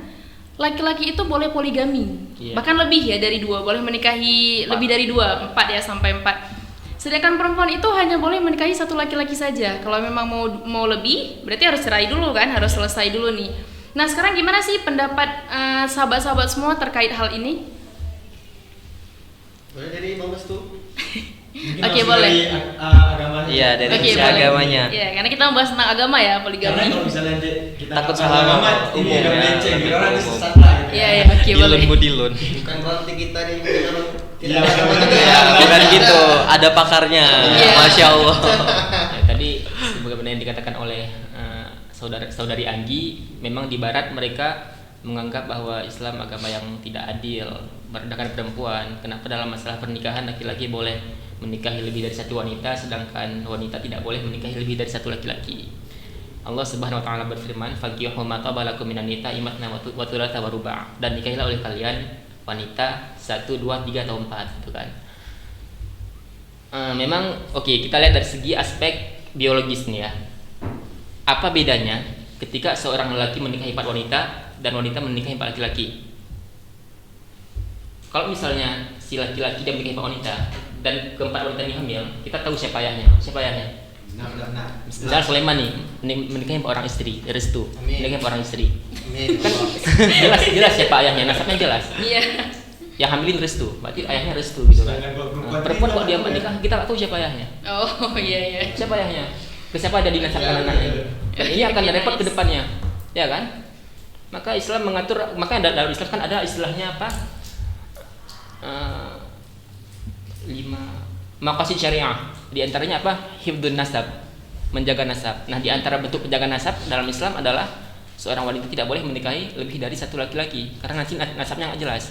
laki-laki itu boleh poligami, bahkan lebih ya dari 2, boleh menikahi 4. Lebih dari 2, 4 ya, sampai 4. Sedangkan perempuan itu hanya boleh menikahi 1 laki-laki saja. Kalau memang mau lebih, berarti harus cerai dulu kan, harus selesai dulu nih. Nah, sekarang gimana sih pendapat sahabat-sahabat semua terkait hal ini? Boleh dari Bang Restu? Oke, boleh. Dari agamanya. Iya, dari Oke, sisi boleh. agamanya. Iya, karena kita membahas tentang agama ya, Karena poligami. kalau misalnya kita Takut ngomong salah agama, umum ini agak ya, becek, lebih orang umum. sesat lah gitu. Iya, oke, boleh. Dilun mudilun. Bukan berarti kita nih orang Iya, Ya, bukan gitu. Ada pakarnya. Iya. Masya Allah. Ya, tadi sebagaimana yang dikatakan oleh saudari Anggi, memang di barat mereka menganggap bahwa Islam agama yang tidak adil, merendahkan perempuan. Kenapa dalam masalah pernikahan laki-laki boleh menikahi lebih dari 1 wanita, sedangkan wanita tidak boleh menikahi lebih dari 1 laki-laki. Allah Subhanahu wa taala berfirman, "Fankihu ma taba lakum minan nisa'i matna wa thulatha wa ruba'." Dan nikahilah oleh kalian wanita 1, 2, 3 atau 4 gitu kan. Memang oke, kita lihat dari segi aspek biologis nih ya. Apa bedanya ketika seorang lelaki menikahi 4 wanita dan wanita menikahi 4 laki-laki? Kalau misalnya si laki-laki dia menikahi 4 wanita dan keempat wanita ini hamil, kita tahu siapa ayahnya. Siapa ayahnya? Misalnya Sulaiman nih menikahi 4 orang istri, Restu menikahi 4 orang istri. Kan jelas siapa ayahnya, nasabnya jelas. Iya. Yang hamilin Restu, berarti ayahnya Restu gitu kan. Perempuan kok dia menikah, kita tak tahu siapa ayahnya. Oh, iya. Siapa ayahnya? Ke siapa ada dinasabkan anaknya? Dan ini akan repot ke depannya, ya kan? Maka Islam mengatur, makanya dalam Islam kan ada istilahnya apa? 5 maqasid syariah. Di antaranya apa? Hifdzun nasab, menjaga nasab. Nah, di antara bentuk penjaga nasab dalam Islam adalah seorang wanita tidak boleh menikahi lebih dari 1 laki-laki, karena nanti nasabnya nggak jelas.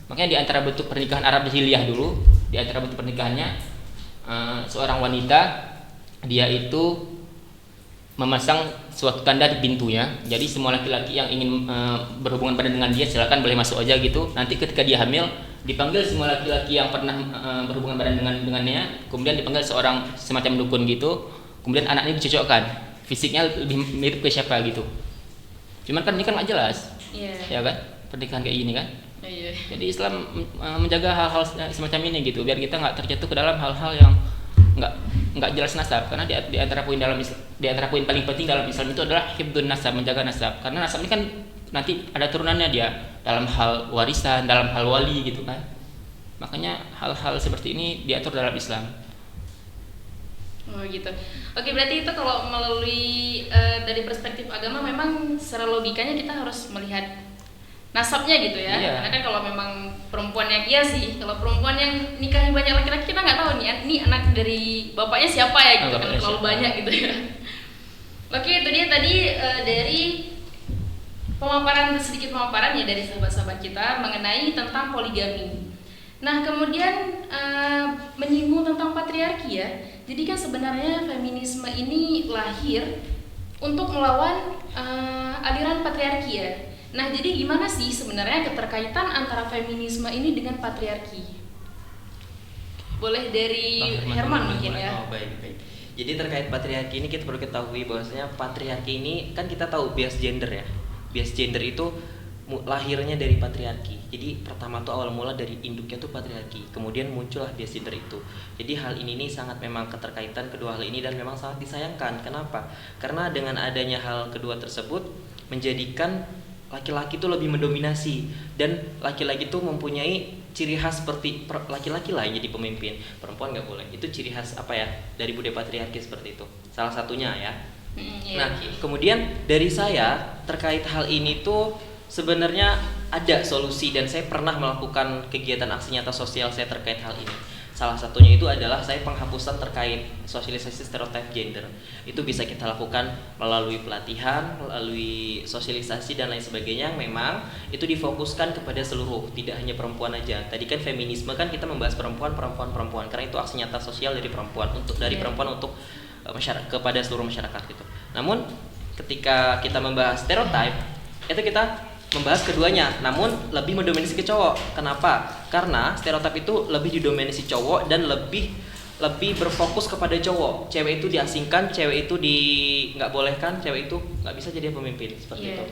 Makanya di antara bentuk pernikahan Arab jahiliyah dulu, di antara bentuk pernikahannya seorang wanita dia itu memasang suatu tanda di pintunya. Jadi semua laki-laki yang ingin berhubungan badan dengan dia silakan boleh masuk aja gitu. Nanti ketika dia hamil dipanggil semua laki-laki yang pernah berhubungan badan dengannya, kemudian dipanggil seorang semacam dukun gitu. Kemudian anaknya dicocokkan, fisiknya lebih mirip ke siapa gitu. Cuman kan ini kan nggak jelas, ya kan? Pernikahan kayak gini kan? Iya. Jadi Islam menjaga hal-hal semacam ini gitu, biar kita nggak terjatuh ke dalam hal-hal yang nggak nggak jelas nasab, karena di antara poin paling penting dalam Islam itu adalah hifdzun nasab, menjaga nasab, karena nasab ini kan nanti ada turunannya dia dalam hal warisan, dalam hal wali gitu kan. Makanya hal-hal seperti ini diatur dalam Islam. Oh gitu. Oke, berarti itu kalau melalui dari perspektif agama memang secara logikanya kita harus melihat nasabnya gitu ya. Iya. Karena kan kalau memang perempuan yang iya sih, kalau perempuan yang nikahi banyak laki-laki kita nggak tahu nih, ini anak dari bapaknya siapa ya gitu kan, terlalu banyak gitu ya. Oke, itu dia tadi dari sedikit pemaparan ya dari sahabat-sahabat kita mengenai tentang poligami. Nah, kemudian menyinggung tentang patriarki ya. Jadi kan sebenarnya feminisme ini lahir untuk melawan aliran patriarki ya. Nah, jadi gimana sih sebenarnya keterkaitan antara feminisme ini dengan patriarki? Boleh dari Herman mungkin ya. Oh, baik. Jadi terkait patriarki ini kita perlu ketahui bahwasanya patriarki ini kan kita tahu bias gender ya. Bias gender itu lahirnya dari patriarki. Jadi pertama tuh awal mula dari induknya tuh patriarki. Kemudian muncullah bias gender itu. Jadi hal ini nih sangat memang keterkaitan kedua hal ini dan memang sangat disayangkan. Kenapa? Karena dengan adanya hal kedua tersebut menjadikan laki-laki itu lebih mendominasi dan laki-laki itu mempunyai ciri khas seperti laki-laki lah yang jadi pemimpin, perempuan nggak boleh. Itu ciri khas apa ya dari budaya patriarki seperti itu. Salah satunya ya. Nah, kemudian dari saya terkait hal ini tuh sebenarnya ada solusi dan saya pernah melakukan kegiatan aksi nyata sosial saya terkait hal ini. Salah satunya itu adalah saya penghapusan terkait sosialisasi stereotip gender. Itu bisa kita lakukan melalui pelatihan, melalui sosialisasi dan lain sebagainya yang memang itu difokuskan kepada seluruh, tidak hanya perempuan aja. Tadi kan feminisme kan kita membahas perempuan karena itu aksi nyata sosial dari perempuan perempuan untuk masyarakat kepada seluruh masyarakat gitu. Namun ketika kita membahas stereotip itu kita membahas keduanya, namun lebih mendominasi ke cowok. Kenapa? Karena stereotip itu lebih didominasi cowok dan lebih berfokus kepada cowok. Cewek itu diasingkan, cewek itu nggak bolehkan, cewek itu nggak bisa jadi pemimpin seperti itu.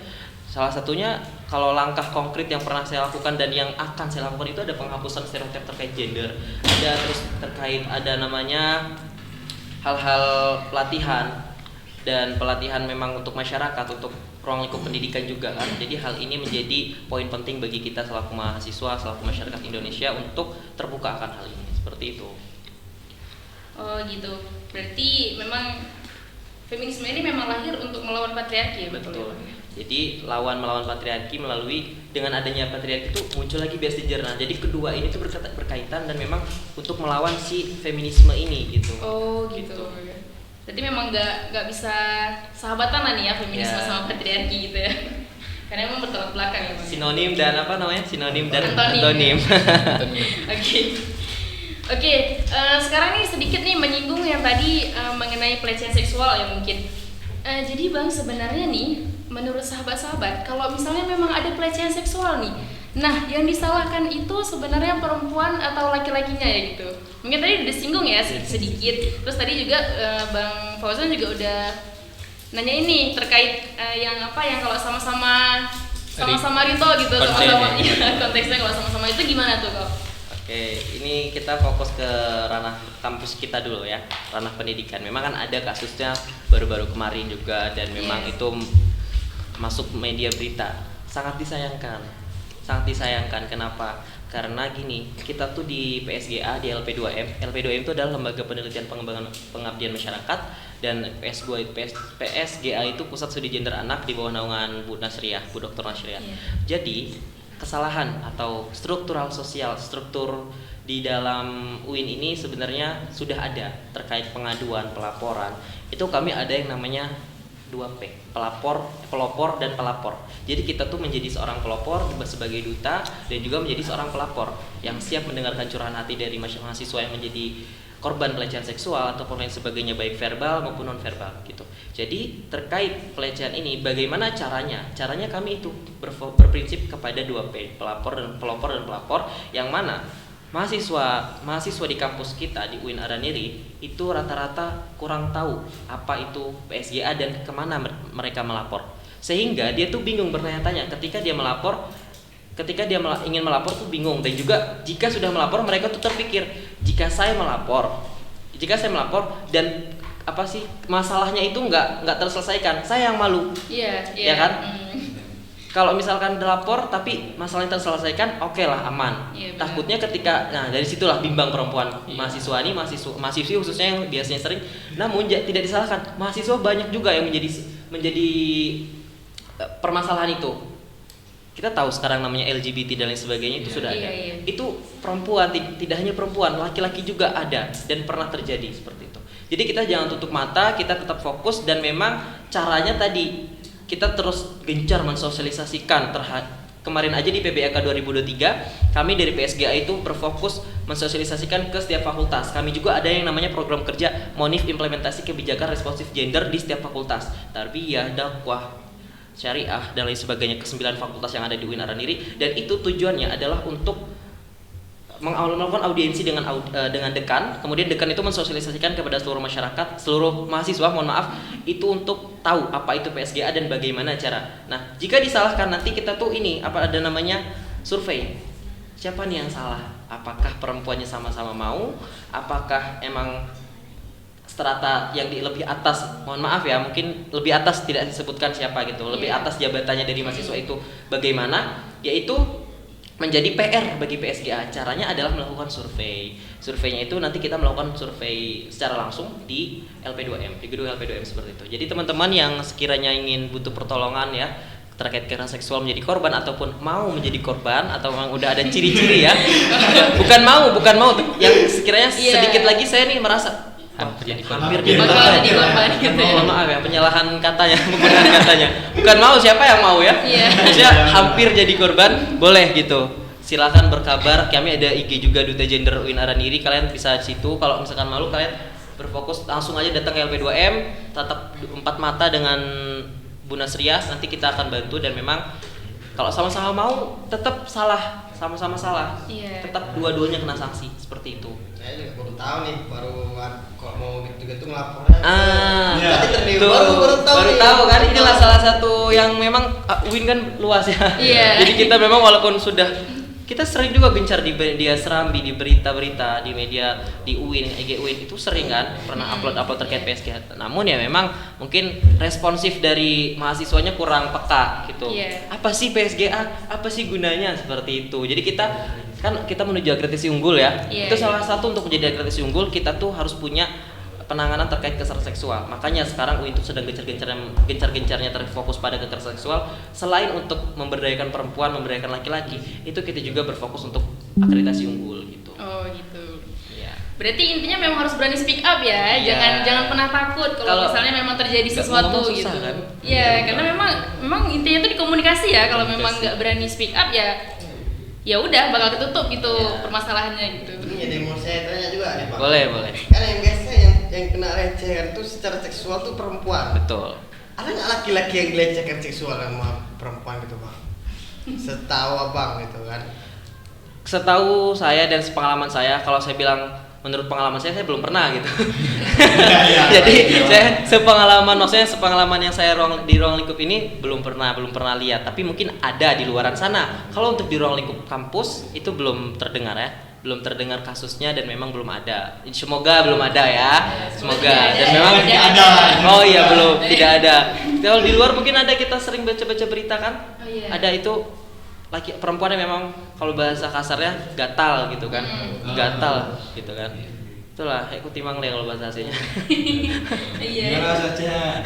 Salah satunya kalau langkah konkret yang pernah saya lakukan dan yang akan saya lakukan itu ada penghapusan stereotip terkait gender. Ada namanya hal-hal pelatihan memang untuk masyarakat, untuk ruang lingkup pendidikan juga kan. Jadi hal ini menjadi poin penting bagi kita selaku mahasiswa, selaku masyarakat Indonesia untuk terbuka akan hal ini. Seperti itu. Oh gitu. Berarti memang feminisme ini memang lahir untuk melawan patriarki ya, betul. Jadi melawan patriarki melalui dengan adanya patriarki itu muncul lagi bias gender. Nah, jadi kedua ini tuh berkaitan dan memang untuk melawan si feminisme ini gitu. Oh gitu. Jadi memang nggak bisa sahabatan lah nih ya feminisme sama patriarki gitu ya. Karena memang bertolak belakang ya. Sinonim dan apa namanya? Sinonim dan antonim. Oke. Oke, sekarang nih sedikit nih menyinggung yang tadi mengenai pelecehan seksual ya mungkin. Jadi Bang sebenarnya nih menurut sahabat-sahabat kalau misalnya memang ada pelecehan seksual nih, nah yang disalahkan itu sebenarnya perempuan atau laki-lakinya ya gitu. Mungkin tadi udah singgung ya sedikit. Terus tadi juga Bang Fauzan juga udah nanya ini terkait yang kalau sama-sama Rito gitu, sama-sama ya, konteksnya kalau sama-sama itu gimana tuh kok? Oke, ini kita fokus ke ranah kampus kita dulu ya, ranah pendidikan. Memang kan ada kasusnya baru-baru kemarin juga dan memang itu masuk media berita. Sangat disayangkan. Kenapa? Karena gini, kita tuh di PSGA, di LP2M. LP2M itu adalah lembaga penelitian pengembangan pengabdian masyarakat dan PSGA itu Pusat Studi Gender Anak di bawah naungan Bu Nasriah, Bu Dr. Nasriah. Jadi kesalahan atau struktur di dalam UIN ini sebenarnya sudah ada terkait pengaduan, pelaporan. Itu kami ada yang namanya 2P, pelopor dan pelapor. Jadi kita tuh menjadi seorang pelopor sebagai duta dan juga menjadi seorang pelapor yang siap mendengarkan curahan hati dari mahasiswa yang menjadi korban pelecehan seksual ataupun lain sebagainya, baik verbal maupun non verbal gitu. Jadi terkait pelecehan ini bagaimana caranya? Caranya kami itu berprinsip kepada 2P, pelopor dan pelapor, yang mana mahasiswa di kampus kita di UIN Araniri itu rata-rata kurang tahu apa itu PSGA dan kemana mereka melapor, sehingga dia tuh bingung bertanya-tanya ketika dia ingin melapor tuh bingung. Dan juga jika sudah melapor mereka tuh terpikir jika saya melapor Jika saya melapor dan apa sih masalahnya itu nggak terselesaikan, saya yang malu. Iya, Ya kan? Kalau misalkan dilapor tapi masalahnya terselesaikan, oke lah, aman. Iya, benar. Takutnya ketika, nah dari situlah bimbang perempuan, mahasiswa ini, mahasiswi khususnya yang biasanya sering, namun tidak disalahkan, mahasiswa banyak juga yang menjadi permasalahan itu. Kita tahu sekarang namanya LGBT dan lain sebagainya itu sudah ada. Iya. Itu perempuan, tidak hanya perempuan, laki-laki juga ada dan pernah terjadi seperti itu. Jadi kita jangan tutup mata, kita tetap fokus dan memang caranya tadi kita terus gencar mensosialisasikan kemarin aja di PBAK 2023 kami dari PSGA itu berfokus mensosialisasikan ke setiap fakultas. Kami juga ada yang namanya program kerja Monif implementasi kebijakan responsif gender di setiap fakultas, tarbiyah, dakwah, syariah dan lain sebagainya ke 9 fakultas yang ada di UIN Araniri, dan itu tujuannya adalah untuk melakukan audiensi dengan dekan, kemudian dekan itu mensosialisasikan kepada seluruh masyarakat, seluruh mahasiswa, itu untuk tahu apa itu PSGA dan bagaimana cara. Nah, jika disalahkan nanti kita tuh ada namanya survei. Siapa nih yang salah? Apakah perempuannya sama-sama mau? Apakah emang strata yang di lebih atas, mungkin lebih atas tidak disebutkan siapa gitu, lebih atas jabatannya dari mahasiswa itu bagaimana? Yaitu menjadi PR bagi PSGA. Caranya adalah melakukan survei. Surveinya itu nanti kita melakukan survei secara langsung di LP2M, di gedung LP2M seperti itu. Jadi teman-teman yang sekiranya ingin butuh pertolongan ya terkait kekerasan seksual menjadi korban ataupun mau menjadi korban atau memang udah ada ciri-ciri ya. bukan mau yang sekiranya sedikit lagi saya nih merasa hampir jadi korban gitu. Mohon maaf ya penyalahan katanya, penggunaan katanya. Bukan mau, siapa yang mau ya? Maksudnya hampir jadi korban, boleh gitu. Silakan berkabar. Kami ada IG juga Duta Gender UIN Araniri. Kalian bisa di situ. Kalau misalkan malu kalian berfokus langsung aja datang ke LP2M, tatap 4 mata dengan Bu Nasriah. Nanti kita akan bantu dan memang kalau sama-sama mau tetap sama-sama salah. Tetap dua-duanya kena sanksi seperti itu. Saya juga baru tahu nih, kok mau gitu-gitu ngelapornya. Baru tahu kan, inilah salah satu yang memang UIN kan luas ya. Jadi kita memang walaupun kita sering juga gencar di media Serambi, di berita-berita, di media di UIN, EG UIN itu sering kan pernah upload terkait PSG. Namun ya memang mungkin responsif dari mahasiswanya kurang peka gitu. Apa sih PSGA? Apa sih gunanya seperti itu? Jadi kita menuju akreditasi unggul ya. Itu salah satu untuk menjadi akreditasi unggul kita tuh harus punya penanganan terkait kekerasan seksual. Makanya sekarang UIN itu sedang gencar-gencarnya terfokus pada kekerasan seksual. Selain untuk memberdayakan perempuan, memberdayakan laki-laki, itu kita juga berfokus untuk akreditasi unggul gitu. Oh gitu. Berarti intinya memang harus berani speak up ya. Jangan pernah takut kalau misalnya memang terjadi sesuatu gitu. Kan? Karena memang intinya itu di komunikasi ya. Kalau memang nggak berani speak up ya udah bakal ketutup gitu permasalahannya gitu. Ini mau saya tanya juga nih Pak. Boleh. Kan yang biasa yang kena recehan itu secara seksual tuh perempuan. Betul. Ada nggak laki-laki yang dilecehkan seksual sama perempuan gitu Pak? Setahu abang gitu kan? Setahu saya dan sepengalaman saya, kalau saya bilang menurut pengalaman saya belum pernah gitu. Jadi saya sepengalaman yang saya di ruang lingkup ini belum pernah lihat, tapi mungkin ada di luaran sana. Kalau untuk di ruang lingkup kampus itu belum terdengar ya. Belum terdengar kasusnya dan memang belum ada. Semoga belum ada ya. Semoga dan memang ada. Oh iya belum, tidak ada. Kalau di luar mungkin ada, kita sering baca-baca berita kan. Ada itu perempuannya memang kalau bahasa kasarnya gatal gitu kan. Gatal gitu kan. Itulah ikuti mang kalau bahasa aslinya. Gimana saja.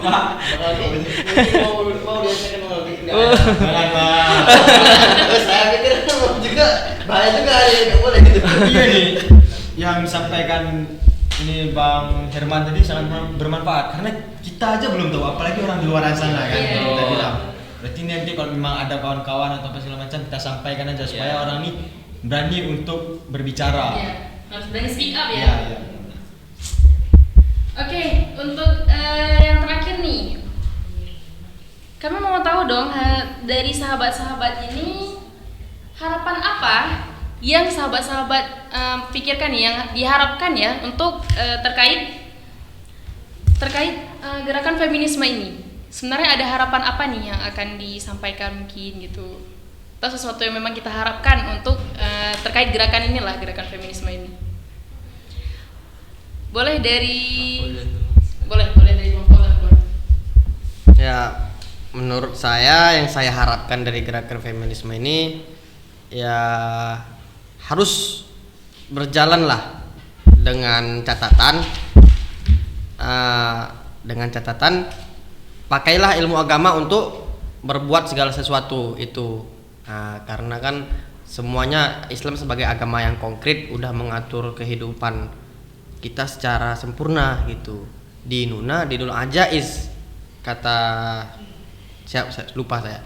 Pak, mau diajakin mau lagi. Jangan Pak. Saya pikir juga bahaya juga ya, enggak boleh gitu. Iya nih, yang disampaikan ini Bang Herman tadi sangat bermanfaat karena kita aja belum tahu, apalagi orang di luar sana kan. Kita bilang. Berarti nanti kalau memang ada kawan-kawan atau apa segala macam kita sampaikan aja supaya orang ini berani untuk berbicara. Harus berani speak up ya. Iya. Oke, untuk yang terakhir nih, kami mau tahu dong dari sahabat-sahabat ini harapan apa yang sahabat-sahabat pikirkan nih, yang diharapkan ya untuk terkait gerakan feminisme ini. Sebenarnya ada harapan apa nih yang akan disampaikan mungkin gitu? Atau sesuatu yang memang kita harapkan. harapkan untuk terkait gerakan inilah, gerakan feminisme ini? Boleh dari boleh dari Bang Fauzan, boleh. Ya, menurut saya yang saya harapkan dari gerakan feminisme ini ya harus berjalanlah dengan catatan pakailah ilmu agama untuk berbuat segala sesuatu itu. Karena kan semuanya Islam sebagai agama yang konkret udah mengatur kehidupan kita secara sempurna gitu. Di dulu aja kata saya lupa saya.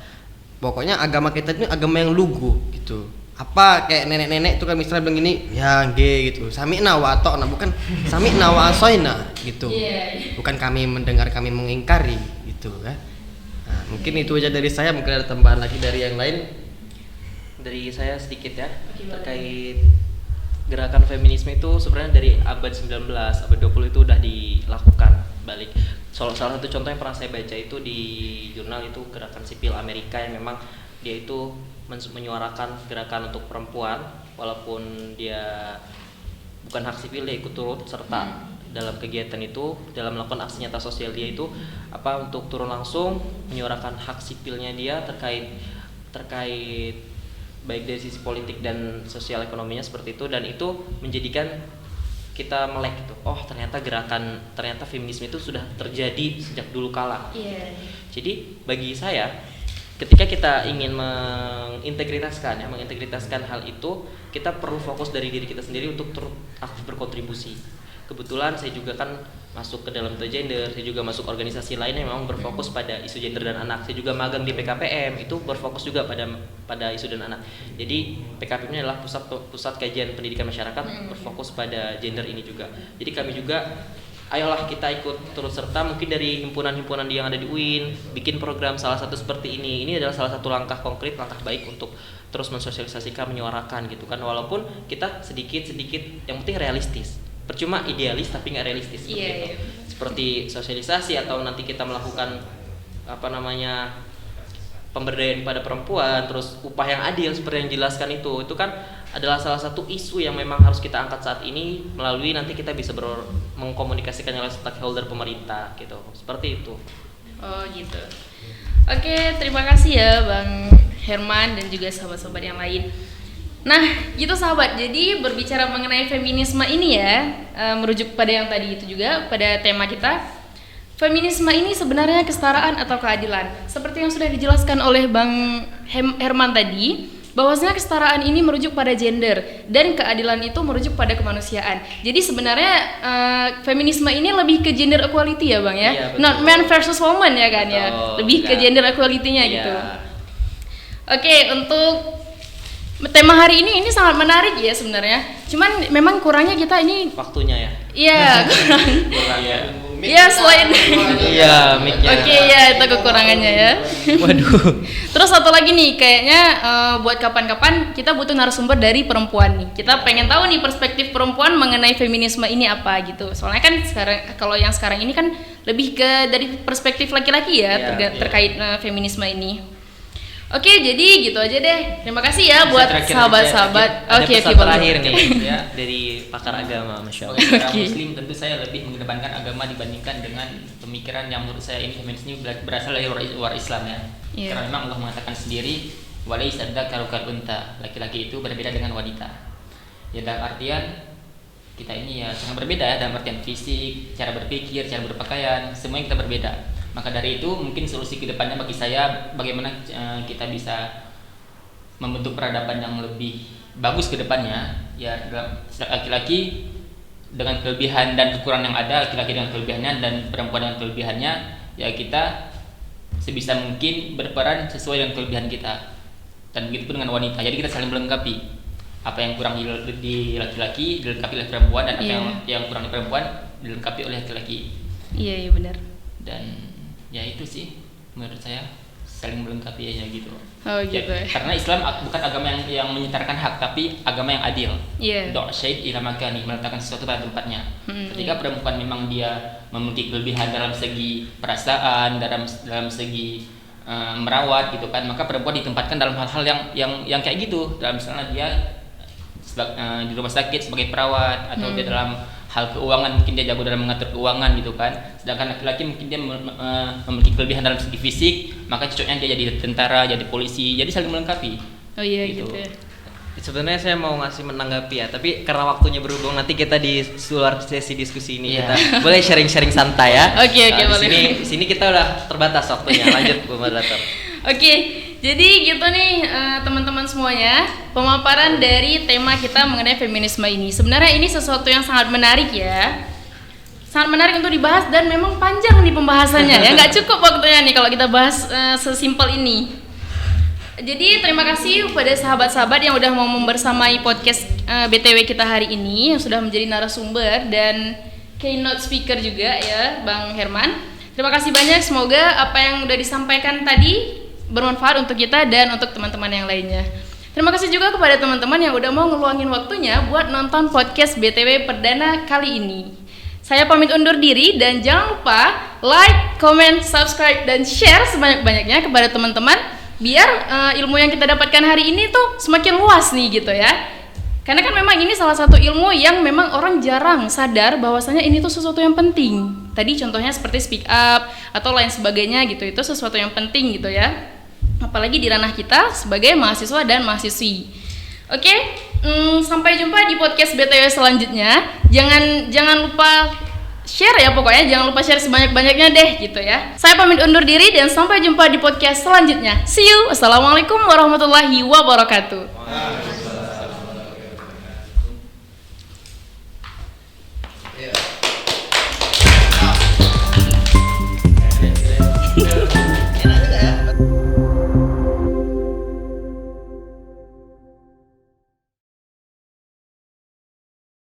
Pokoknya agama kita itu agama yang lugu gitu. Apa kayak nenek-nenek itu kan misalnya bilang gini, ya nggih gitu. Sami'na wa ata'na, bukan sami'na wa asoina gitu. Bukan kami mendengar, kami mengingkari gitu kan. Nah, mungkin itu aja dari saya, mungkin ada tambahan lagi dari yang lain. Dari saya sedikit ya, terkait gerakan feminisme itu sebenarnya dari abad 19, abad 20 itu udah dilakukan balik. Salah satu contoh yang pernah saya baca itu di jurnal itu gerakan sipil Amerika yang memang dia itu menyuarakan gerakan untuk perempuan walaupun dia bukan hak sipil, dia ikut turut serta dalam kegiatan itu, dalam melakukan aksi nyata sosial dia itu untuk turun langsung menyuarakan hak sipilnya dia terkait baik dari sisi politik dan sosial ekonominya seperti itu, dan itu menjadikan kita melek gitu. Oh, ternyata feminisme itu sudah terjadi sejak dulu kala. Jadi bagi saya ketika kita ingin mengintegritaskan hal itu, kita perlu fokus dari diri kita sendiri untuk terus aktif berkontribusi. Kebetulan saya juga kan masuk ke dalam gender, saya juga masuk organisasi lain yang memang berfokus pada isu gender dan anak. Saya juga magang di PKPM, itu berfokus juga pada isu dan anak. Jadi PKPM ini adalah pusat kajian pendidikan masyarakat, berfokus pada gender ini juga. Jadi kami juga ayolah kita ikut turut serta mungkin dari himpunan-himpunan yang ada di UIN, bikin program salah satu seperti ini. Ini adalah salah satu langkah konkret, langkah baik untuk terus mensosialisasikan, menyuarakan gitu kan. Walaupun kita sedikit-sedikit, yang penting realistis. Percuma idealis tapi nggak realistis seperti itu. Seperti sosialisasi atau nanti kita melakukan pemberdayaan pada perempuan, terus upah yang adil seperti yang dijelaskan itu kan adalah salah satu isu yang memang harus kita angkat saat ini, melalui nanti kita bisa mengkomunikasikan dengan stakeholder pemerintah gitu, seperti itu. Oh gitu. Oke, terima kasih ya Bang Herman dan juga sahabat-sahabat yang lain. Nah, gitu sahabat. Jadi berbicara mengenai feminisme ini ya, merujuk pada yang tadi itu juga pada tema kita. Feminisme ini sebenarnya kesetaraan atau keadilan. Seperti yang sudah dijelaskan oleh Bang Herman tadi, bahwasanya kesetaraan ini merujuk pada gender dan keadilan itu merujuk pada kemanusiaan. Jadi sebenarnya feminisme ini lebih ke gender equality ya Bang ya, iya, not man versus woman ya kan ya, lebih ke gender equality-nya gitu. Oke, untuk tema hari ini sangat menarik ya sebenarnya. Cuman memang kurangnya kita ini waktunya ya. Iya, kurang. Iya, selain Iya, mic-nya. Oke, ya itu kekurangannya ya. Waduh. Terus satu lagi nih, kayaknya buat kapan-kapan kita butuh narasumber dari perempuan nih. Kita pengen tahu nih perspektif perempuan mengenai feminisme ini apa gitu. Soalnya kan kalau yang sekarang ini kan lebih ke dari perspektif laki-laki ya, terkait feminisme ini. Oke, jadi gitu aja deh. Terima kasih ya buat sahabat-sahabat. Oke, terakhir nih ya dari pakar agama, masya Allah. Sebagai orang Muslim tentu saya lebih mengedepankan agama dibandingkan dengan pemikiran yang menurut saya ini feminisme berasal dari luar Islam ya. Karena memang Allah mengatakan sendiri, walaysa dzakaru kal unta, laki-laki itu berbeda dengan wanita. Ya dalam artian kita ini ya sangat berbeda ya, dalam artian fisik, cara berpikir, cara berpakaian, semuanya kita berbeda. Maka dari itu mungkin solusi kedepannya bagi saya bagaimana kita bisa membentuk peradaban yang lebih bagus kedepannya ya, laki-laki dengan kelebihan dan kekurangan yang ada, laki-laki dengan kelebihannya dan perempuan dengan kelebihannya, ya kita sebisa mungkin berperan sesuai dengan kelebihan kita, dan begitu pun dengan wanita. Jadi kita saling melengkapi, apa yang kurang di laki-laki dilengkapi oleh perempuan, dan apa yang kurang di perempuan dilengkapi oleh laki-laki. Iya benar. Dan ya itu sih menurut saya, saling melengkapi aja gitu. Oh gitu. Ya, karena Islam bukan agama yang menyetarkan hak, tapi agama yang adil. Iya. Syait ila makani, meletakkan sesuatu pada tempatnya. Ketika perempuan memang dia memiliki kelebihan dalam segi perasaan, dalam segi merawat gitu kan, maka perempuan ditempatkan dalam hal-hal yang kayak gitu. Dalam misalnya dia di rumah sakit sebagai perawat, atau dia dalam hal keuangan, mungkin dia jago dalam mengatur keuangan gitu kan. Sedangkan laki-laki mungkin dia memiliki kelebihan dalam segi fisik, maka cocoknya dia jadi tentara, jadi polisi, jadi saling melengkapi. Oh iya Gitu. gitu. Sebenarnya saya mau ngasih menanggapi ya, tapi karena waktunya berhubung nanti kita di luar sesi diskusi ini Iya. kita boleh sharing-sharing santai ya. Oke, Nah, boleh. di sini kita udah terbatas waktunya. Lanjut Bu Moderator. Oke, jadi gitu nih teman-teman semuanya, pemaparan dari tema kita mengenai feminisme ini. Sebenarnya ini sesuatu yang sangat menarik ya. Sangat menarik untuk dibahas dan memang panjang nih pembahasannya ya. Nggak cukup waktunya nih kalau kita bahas sesimpel ini. Jadi terima kasih kepada sahabat-sahabat yang udah mau membersamai podcast BTW kita hari ini, yang sudah menjadi narasumber dan keynote speaker juga ya Bang Herman. Terima kasih banyak, semoga apa yang udah disampaikan tadi bermanfaat untuk kita dan untuk teman-teman yang lainnya. Terima kasih juga kepada teman-teman yang udah mau ngeluangin waktunya buat nonton podcast BTW perdana kali ini. Saya pamit undur diri dan jangan lupa like, comment, subscribe, dan share sebanyak-banyaknya kepada teman-teman biar ilmu yang kita dapatkan hari ini tuh semakin luas nih gitu ya. Karena kan memang ini salah satu ilmu yang memang orang jarang sadar bahwasanya ini tuh sesuatu yang penting. Tadi contohnya seperti speak up atau lain sebagainya gitu, itu sesuatu yang penting gitu ya. Apalagi di ranah kita sebagai mahasiswa dan mahasiswi. Oke, sampai jumpa di podcast BTW selanjutnya. Jangan lupa share ya, pokoknya jangan lupa share sebanyak-banyaknya deh gitu ya. Saya pamit undur diri dan sampai jumpa di podcast selanjutnya. See you. Assalamualaikum warahmatullahi wabarakatuh.